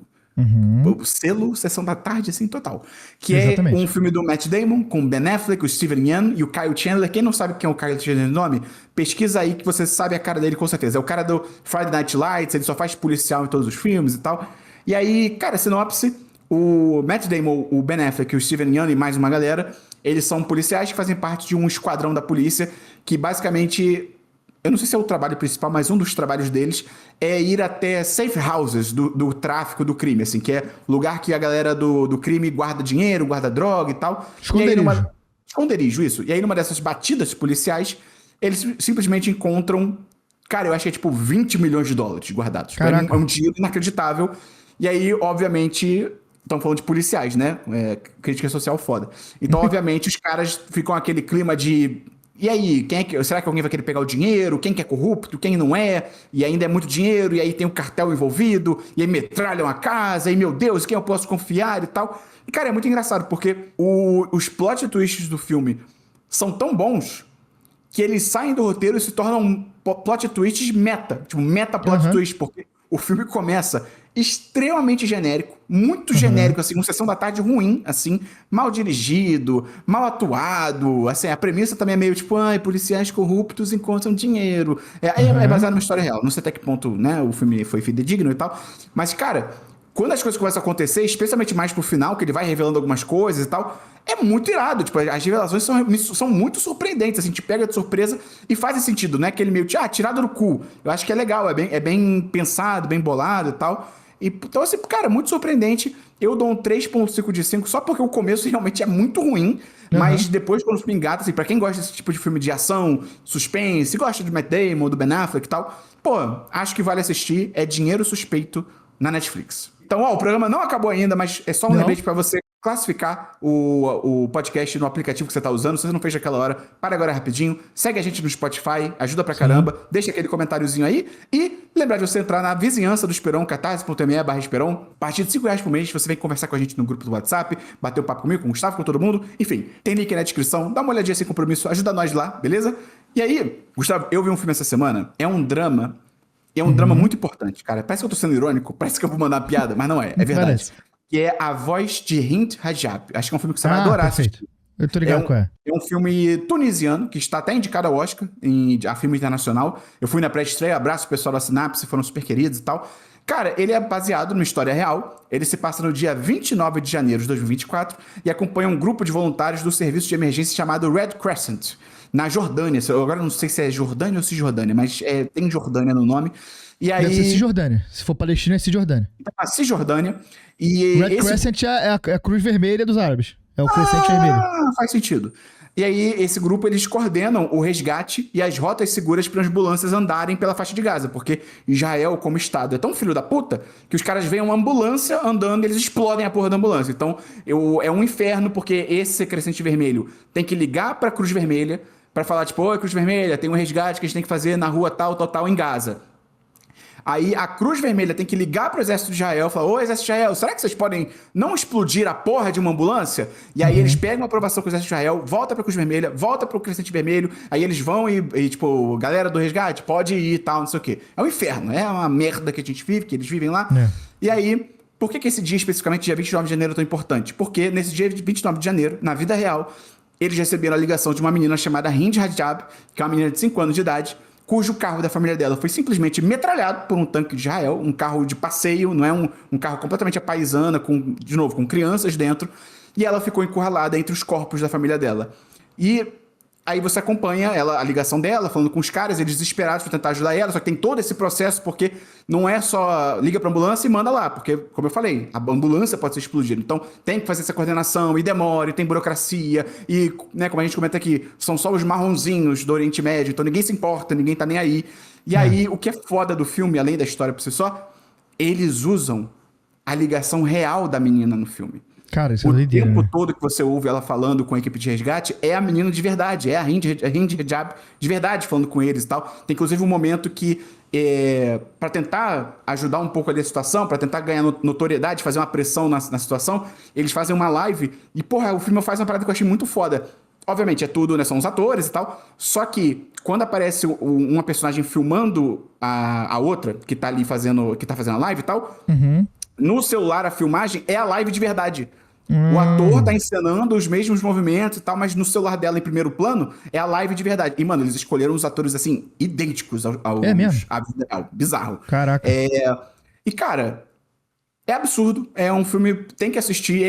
O selo, Sessão da Tarde, assim, total. Que exatamente. É um filme do Matt Damon, com Ben Affleck, o Steven Yeun e o Kyle Chandler. Quem não sabe quem é o Kyle Chandler de nome, pesquisa aí que você sabe a cara dele com certeza. É o cara do Friday Night Lights, ele só faz policial em todos os filmes e tal. E aí, cara, sinopse, o Matt Damon, o Ben Affleck, o Steven Yeun e mais uma galera, eles são policiais que fazem parte de um esquadrão da polícia que basicamente... Eu não sei se é o trabalho principal, mas um dos trabalhos deles é ir até safe houses do tráfico, do crime, assim, que é lugar que a galera do crime guarda dinheiro, guarda droga e tal. Esconderijo. Esconderijo, isso. E aí, numa dessas batidas policiais, eles simplesmente encontram, cara, eu acho que é tipo 20 milhões de dólares guardados. É um dinheiro inacreditável. E aí, obviamente... Estão falando de policiais, né? Crítica social foda. Então, obviamente, os caras ficam aquele clima de... E aí, será que alguém vai querer pegar o dinheiro? Quem que é corrupto? Quem não é? E ainda é muito dinheiro, e aí tem um cartel envolvido, e aí metralham a casa, e meu Deus, quem eu posso confiar e tal. E, cara, é muito engraçado, porque os plot twists do filme são tão bons que eles saem do roteiro e se tornam plot twists meta. Tipo, meta plot twist, porque o filme começa extremamente genérico, muito genérico, assim, uma Sessão da Tarde ruim, assim, mal dirigido, mal atuado, assim, a premissa também é meio tipo, policiais corruptos encontram dinheiro. É baseado numa história real, não sei até que ponto, né, o filme foi fidedigno e tal, mas, cara, quando as coisas começam a acontecer, especialmente mais pro final, que ele vai revelando algumas coisas e tal, é muito irado, tipo, as revelações são muito surpreendentes, assim, te pega de surpresa e faz sentido, né, aquele meio, tirado do cu. Eu acho que é legal, é bem pensado, bem bolado e tal. Então, assim, cara, muito surpreendente. Eu dou um 3.5 de 5 só porque o começo realmente é muito ruim. Mas depois, quando o filme engata, assim, pra quem gosta desse tipo de filme de ação, suspense, gosta de Matt Damon, do Ben Affleck e tal, pô, acho que vale assistir. É Dinheiro Suspeito na Netflix. Então, o programa não acabou ainda, mas é só um lembrete pra você classificar o podcast no aplicativo que você tá usando. Se você não fez naquela hora, para agora rapidinho. Segue a gente no Spotify, ajuda pra caramba. Deixa aquele comentáriozinho aí. E lembrar de você entrar na vizinhança do Esperon, catarse.me/Esperon. A partir de R$5 por mês, você vem conversar com a gente no grupo do WhatsApp, bater um papo comigo, com o Gustavo, com todo mundo. Enfim, tem link na descrição. Dá uma olhadinha sem compromisso, ajuda nós lá, beleza? E aí, Gustavo, eu vi um filme essa semana. É um drama. E é um drama muito importante, cara. Parece que eu tô sendo irônico, parece que eu vou mandar uma piada, mas não é. É verdade. Que é A Voz de Hind Rajab. Acho que é um filme que você vai adorar assistir. Eu tô ligado qual é. É um filme tunisiano, que está até indicado ao Oscar, a filme internacional. Eu fui na pré-estreia, abraço o pessoal da Sinapse, foram super queridos e tal. Cara, ele é baseado numa história real. Ele se passa no dia 29 de janeiro de 2024 e acompanha um grupo de voluntários do serviço de emergência chamado Red Crescent, na Jordânia. Eu agora não sei se é Jordânia ou Cisjordânia, mas tem Jordânia no nome. E aí... Deve ser Cisjordânia. Se for Palestina, é Cisjordânia. A Cisjordânia. E Red Crescent é a cruz vermelha dos árabes. É o crescente vermelho. Faz sentido. E aí, esse grupo, eles coordenam o resgate e as rotas seguras para as ambulâncias andarem pela faixa de Gaza, porque Israel, como estado, é tão filho da puta que os caras veem uma ambulância andando e eles explodem a porra da ambulância. Então, é um inferno, porque esse crescente vermelho tem que ligar para a Cruz Vermelha para falar, tipo, oi, Cruz Vermelha, tem um resgate que a gente tem que fazer na rua tal, tal, tal, em Gaza. Aí a Cruz Vermelha tem que ligar pro Exército de Israel e falar, ô Exército de Israel, será que vocês podem não explodir a porra de uma ambulância? E aí eles pegam a aprovação com o Exército de Israel, volta pra Cruz Vermelha, volta pro Crescente Vermelho, aí eles vão e tipo, galera do resgate, pode ir e tal, não sei o quê. É um inferno, é uma merda que a gente vive, que eles vivem lá. E aí, por que esse dia especificamente, dia 29 de janeiro, é tão importante? Porque nesse dia 29 de janeiro, na vida real, eles receberam a ligação de uma menina chamada Hind Rajab, que é uma menina de 5 anos de idade, cujo carro da família dela foi simplesmente metralhado por um tanque de Israel, um carro de passeio, não é um carro completamente apaisana, de novo, com crianças dentro, e ela ficou encurralada entre os corpos da família dela. E aí você acompanha a ligação dela, falando com os caras, eles desesperados para tentar ajudar ela, só que tem todo esse processo, porque não é só liga pra ambulância e manda lá, porque, como eu falei, a ambulância pode ser explodida. Então, tem que fazer essa coordenação, e demora, e tem burocracia, e, né, como a gente comenta aqui, são só os marronzinhos do Oriente Médio, então ninguém se importa, ninguém tá nem aí. E aí, o que é foda do filme, além da história por si só, eles usam a ligação real da menina no filme. Cara, isso é O doideira, tempo né? todo que você ouve ela falando com a equipe de resgate é a menina de verdade, é a Hind Rajab de verdade falando com eles e tal. Tem inclusive um momento que, para tentar ajudar um pouco ali a situação, para tentar ganhar notoriedade, fazer uma pressão na situação, eles fazem uma live e, porra, o filme faz uma parada que eu achei muito foda. Obviamente, é tudo, né? São os atores e tal. Só que quando aparece uma personagem filmando a outra, que tá ali fazendo a live e tal, no celular a filmagem é a live de verdade. O ator tá encenando os mesmos movimentos e tal, mas no celular dela, em primeiro plano, é a live de verdade. E, mano, eles escolheram os atores, assim, idênticos É mesmo? à vida real. Bizarro. Caraca. E, cara, é absurdo. É um filme, tem que assistir.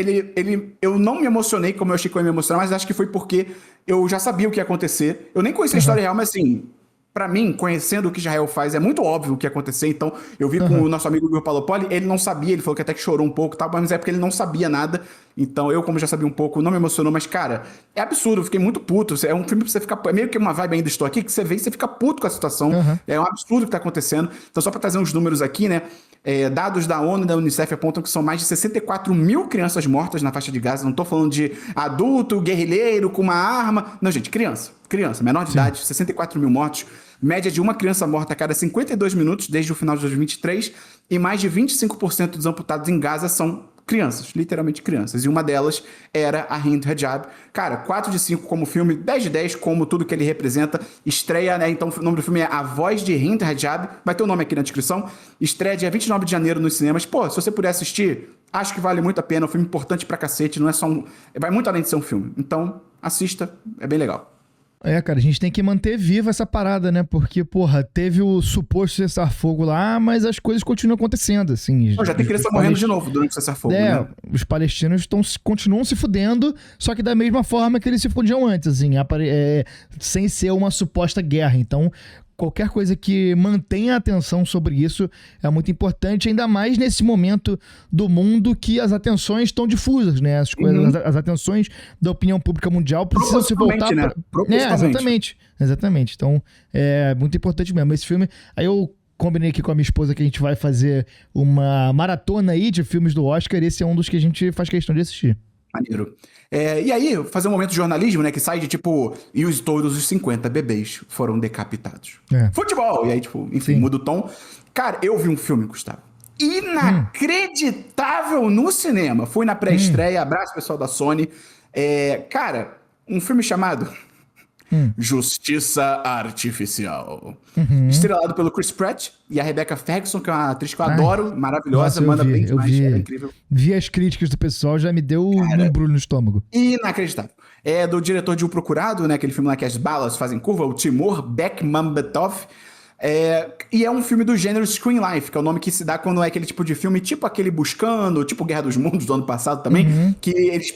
Eu não me emocionei como eu achei que eu ia me emocionar, mas acho que foi porque eu já sabia o que ia acontecer. Eu nem conhecia a história real, mas, assim, pra mim, conhecendo o que Israel faz, é muito óbvio o que ia acontecer. Então, eu vi com o nosso amigo Igor Palopoli, ele não sabia, ele falou que até que chorou um pouco e tal, mas é porque ele não sabia nada. Então, eu, como já sabia um pouco, não me emocionou, mas, cara, é absurdo, eu fiquei muito puto. É um filme pra você ficar. É meio que uma vibe ainda estou aqui, que você vê e você fica puto com a situação. É um absurdo o que tá acontecendo. Então, só pra trazer uns números aqui, né? Dados da ONU e da Unicef apontam que são mais de 64 mil crianças mortas na faixa de Gaza. Não tô falando de adulto, guerrilheiro, com uma arma. Não, gente, criança, menor de idade, 64 mil mortos. Média de uma criança morta a cada 52 minutos desde o final de 2023. E mais de 25% dos amputados em Gaza são crianças, literalmente crianças. E uma delas era a Hind Rajab. Cara, 4 de 5 como filme, 10 de 10 como tudo que ele representa. Estreia, né? Então o nome do filme é A Voz de Hind Rajab. Vai ter o nome aqui na descrição. Estreia dia 29 de janeiro nos cinemas. Pô, se você puder assistir, acho que vale muito a pena. É um filme importante pra cacete. Não é só vai muito além de ser um filme. Então, assista. É bem legal. Cara, a gente tem que manter viva essa parada, né? Porque, porra, teve o suposto cessar-fogo lá, mas as coisas continuam acontecendo, assim. Já tem criança morrendo de novo durante o cessar-fogo, né? Os palestinos continuam se fudendo, só que da mesma forma que eles se fudiam antes, assim, sem ser uma suposta guerra. Então, qualquer coisa que mantenha a atenção sobre isso é muito importante, ainda mais nesse momento do mundo que as atenções estão difusas, né? As coisas, as atenções da opinião pública mundial precisam se voltar né? Exatamente. Então, é muito importante mesmo. Esse filme, aí eu combinei aqui com a minha esposa que a gente vai fazer uma maratona aí de filmes do Oscar, e esse é um dos que a gente faz questão de assistir. Maneiro. E aí, fazer um momento de jornalismo, né? Que sai de tipo, todos os 50 bebês foram decapitados. Futebol! E aí, tipo, enfim, muda o tom. Cara, eu vi um filme, Gustavo, inacreditável no cinema. Fui na pré-estreia, abraço pessoal da Sony. Cara, um filme chamado Justiça Artificial. Estrelado pelo Chris Pratt e a Rebecca Ferguson, que é uma atriz que eu adoro, maravilhosa, manda bem demais, é incrível. Vi as críticas do pessoal, já me deu um embrulho no estômago. Inacreditável. É do diretor de O Procurado, né? Aquele filme lá que as balas fazem curva, o Timur Bekmambetov. E é um filme do gênero Screen Life, que é o nome que se dá quando é aquele tipo de filme, tipo aquele Buscando, tipo Guerra dos Mundos do ano passado também, que eles...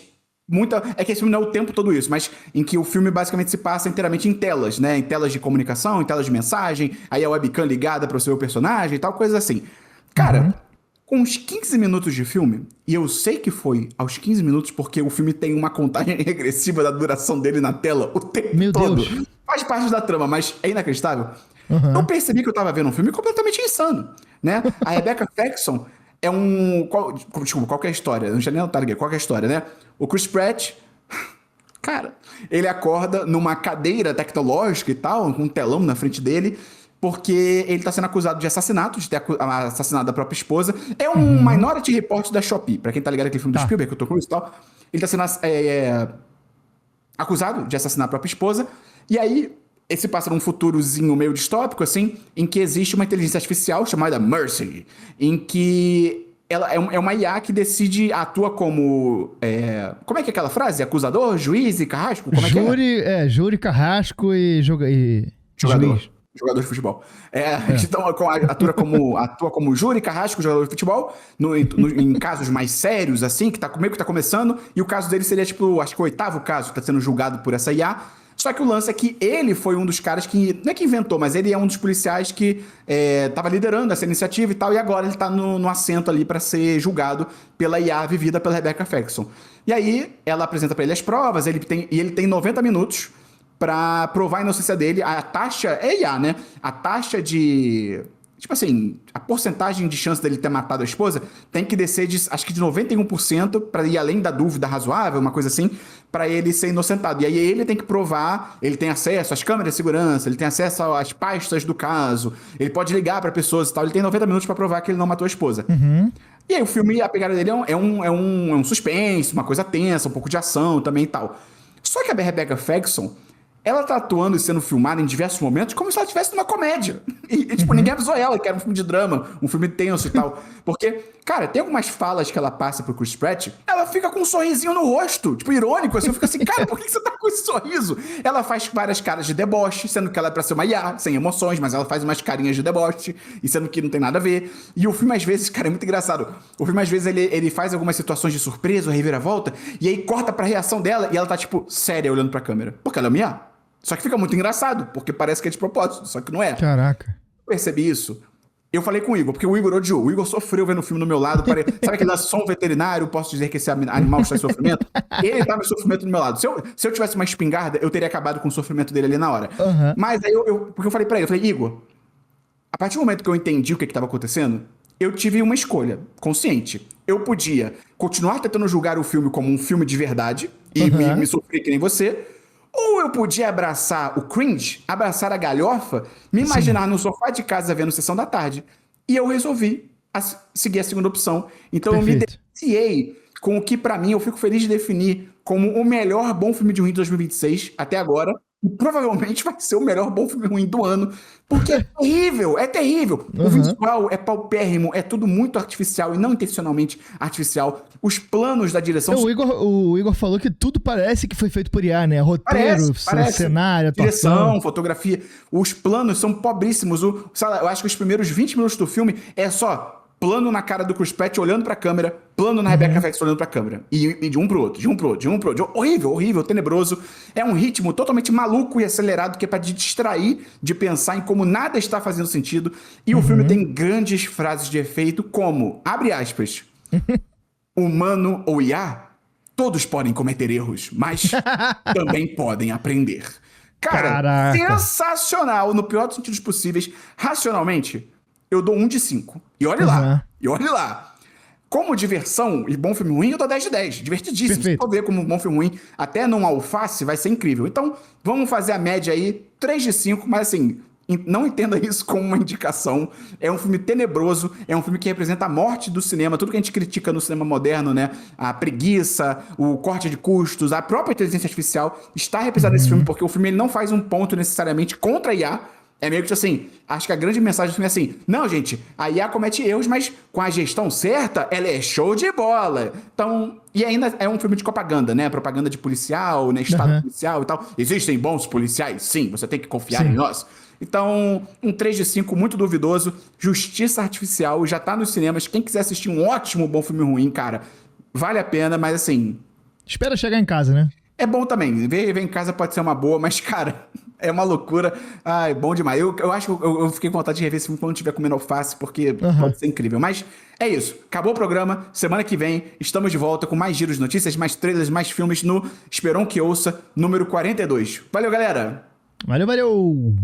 É que esse filme não é o tempo todo isso, mas em que o filme basicamente se passa inteiramente em telas, né? Em telas de comunicação, em telas de mensagem, aí a webcam ligada para o seu personagem e tal, coisa assim. Cara, com uns 15 minutos de filme, e eu sei que foi aos 15 minutos porque o filme tem uma contagem regressiva da duração dele na tela o tempo Meu todo. Deus. Faz parte da trama, mas é inacreditável. Eu percebi que eu tava vendo um filme completamente insano, né? A Rebecca Ferguson é um... Desculpa, qual que é a história? Eu não tinha nem notado aqui. Qual que é a história, né? O Chris Pratt, cara, ele acorda numa cadeira tecnológica e tal, com um telão na frente dele, porque ele tá sendo acusado de assassinato, de ter assassinado a própria esposa. É um Minority Report da Shopee, pra quem tá ligado aquele filme do Spielberg, que eu tô com isso e tal. Ele tá sendo acusado de assassinar a própria esposa, e aí... Esse passa num futurozinho meio distópico, assim, em que existe uma inteligência artificial chamada Mercy, em que ela é uma IA que decide, atua como... como é que é aquela frase? Acusador, juiz e carrasco? Como é que é? Júri, carrasco e Jogador. juiz. Jogador de futebol. Então, atua como júri, carrasco, jogador de futebol, em casos mais sérios, assim, que meio que tá começando, e o caso dele seria, tipo, acho que o 8º caso que tá sendo julgado por essa IA. Só que o lance é que ele foi um dos caras que... Não é que inventou, mas ele é um dos policiais que tava liderando essa iniciativa e tal, e agora ele tá no assento ali pra ser julgado pela IA vivida pela Rebecca Ferguson. E aí, ela apresenta pra ele as provas, ele tem 90 minutos pra provar a inocência dele. A taxa... É IA, né? A taxa de... Tipo assim, a porcentagem de chance dele ter matado a esposa tem que descer acho que de 91% pra ir além da dúvida razoável, uma coisa assim, pra ele ser inocentado. E aí ele tem que provar, ele tem acesso às câmeras de segurança, ele tem acesso às pastas do caso, ele pode ligar pra pessoas e tal, ele tem 90 minutos pra provar que ele não matou a esposa. E aí o filme, a pegada dele é um suspense, uma coisa tensa, um pouco de ação também e tal. Só que a Rebecca Ferguson... Ela tá atuando e sendo filmada em diversos momentos como se ela estivesse numa comédia. Tipo, ninguém avisou ela que era um filme de drama, um filme tenso e tal. Porque, cara, tem algumas falas que ela passa pro Chris Pratt, ela fica com um sorrisinho no rosto, tipo, irônico, assim. Eu fico assim, cara, por que você tá com esse sorriso? Ela faz várias caras de deboche, sendo que ela é pra ser uma IA, sem emoções, mas ela faz umas carinhas de deboche, e sendo que não tem nada a ver. E o filme, às vezes, cara, é muito engraçado. O filme, às vezes, ele faz algumas situações de surpresa, ou reviravolta, e aí corta pra reação dela, e ela tá, tipo, séria, olhando pra câmera. Porque ela é uma IA. Só que fica muito engraçado, porque parece que é de propósito, só que não é. Caraca. Eu percebi isso. Eu falei com o Igor, porque o Igor odiou. O Igor sofreu vendo o filme do meu lado. Sabe aquele só um veterinário, posso dizer que esse animal está em sofrimento? Ele estava em sofrimento do meu lado. Se eu tivesse uma espingarda, eu teria acabado com o sofrimento dele ali na hora. Mas aí porque eu falei pra ele, eu falei, Igor, a partir do momento que eu entendi o que estava acontecendo, eu tive uma escolha consciente. Eu podia continuar tentando julgar o filme como um filme de verdade e me sofrer que nem você... Ou eu podia abraçar o cringe, abraçar a galhofa, me imaginar no sofá de casa vendo Sessão da Tarde. E eu resolvi seguir a segunda opção. Então eu me deliciei com o que, pra mim, eu fico feliz de definir como o melhor bom filme de ruim de 2026 até agora. E provavelmente vai ser o melhor bom filme ruim do ano. Porque é terrível, é terrível. O visual é paupérrimo, é tudo muito artificial e não intencionalmente artificial. Os planos da direção... O Igor falou que tudo parece que foi feito por IA, né? Roteiro, cenário, atuação. Direção, fotografia. Os planos são pobríssimos. Eu acho que os primeiros 20 minutos do filme é só... plano na cara do Chris Pratt olhando pra câmera, plano na Rebecca Ferguson olhando pra câmera. E de um pro outro, de um pro outro, de um pro outro. Horrível, horrível, tenebroso. É um ritmo totalmente maluco e acelerado que é pra te distrair de pensar em como nada está fazendo sentido. E o filme tem grandes frases de efeito como, abre aspas, humano ou IA, todos podem cometer erros, mas também podem aprender. Cara, Caraca. sensacional, no pior dos sentidos possíveis. Racionalmente, eu dou 1 de 5. E olhe lá. E olhe lá. Como diversão e bom filme ruim, eu dou 10 de 10. Divertidíssimo. Perfeito. Se for ver como bom filme ruim, até num alface, vai ser incrível. Então, vamos fazer a média aí, 3 de 5, mas assim, não entenda isso como uma indicação. É um filme tenebroso, é um filme que representa a morte do cinema, tudo que a gente critica no cinema moderno, né? A preguiça, o corte de custos, a própria inteligência artificial está representada nesse filme, porque o filme ele não faz um ponto necessariamente contra a IA, É meio que assim, acho que a grande mensagem do filme é assim, não, gente, a IA comete erros, mas com a gestão certa, ela é show de bola. Então, e ainda é um filme de propaganda, né? Propaganda de policial, né? Estado policial e tal. Existem bons policiais? Sim, você tem que confiar em nós. Então, um 3 de 5 muito duvidoso. Justiça Artificial já tá nos cinemas. Quem quiser assistir um ótimo, bom filme ruim, cara, vale a pena, mas assim, Espera chegar em casa, né? é bom também. Ver em casa pode ser uma boa, mas, cara, é uma loucura. Ai, bom demais. Eu acho que eu fiquei com vontade de rever esse filme quando estiver comendo alface, porque pode ser incrível. Mas é isso. Acabou o programa. Semana que vem estamos de volta com mais giros de notícias, mais trailers, mais filmes no Esperon que Ouça, número 42. Valeu, galera! Valeu, valeu!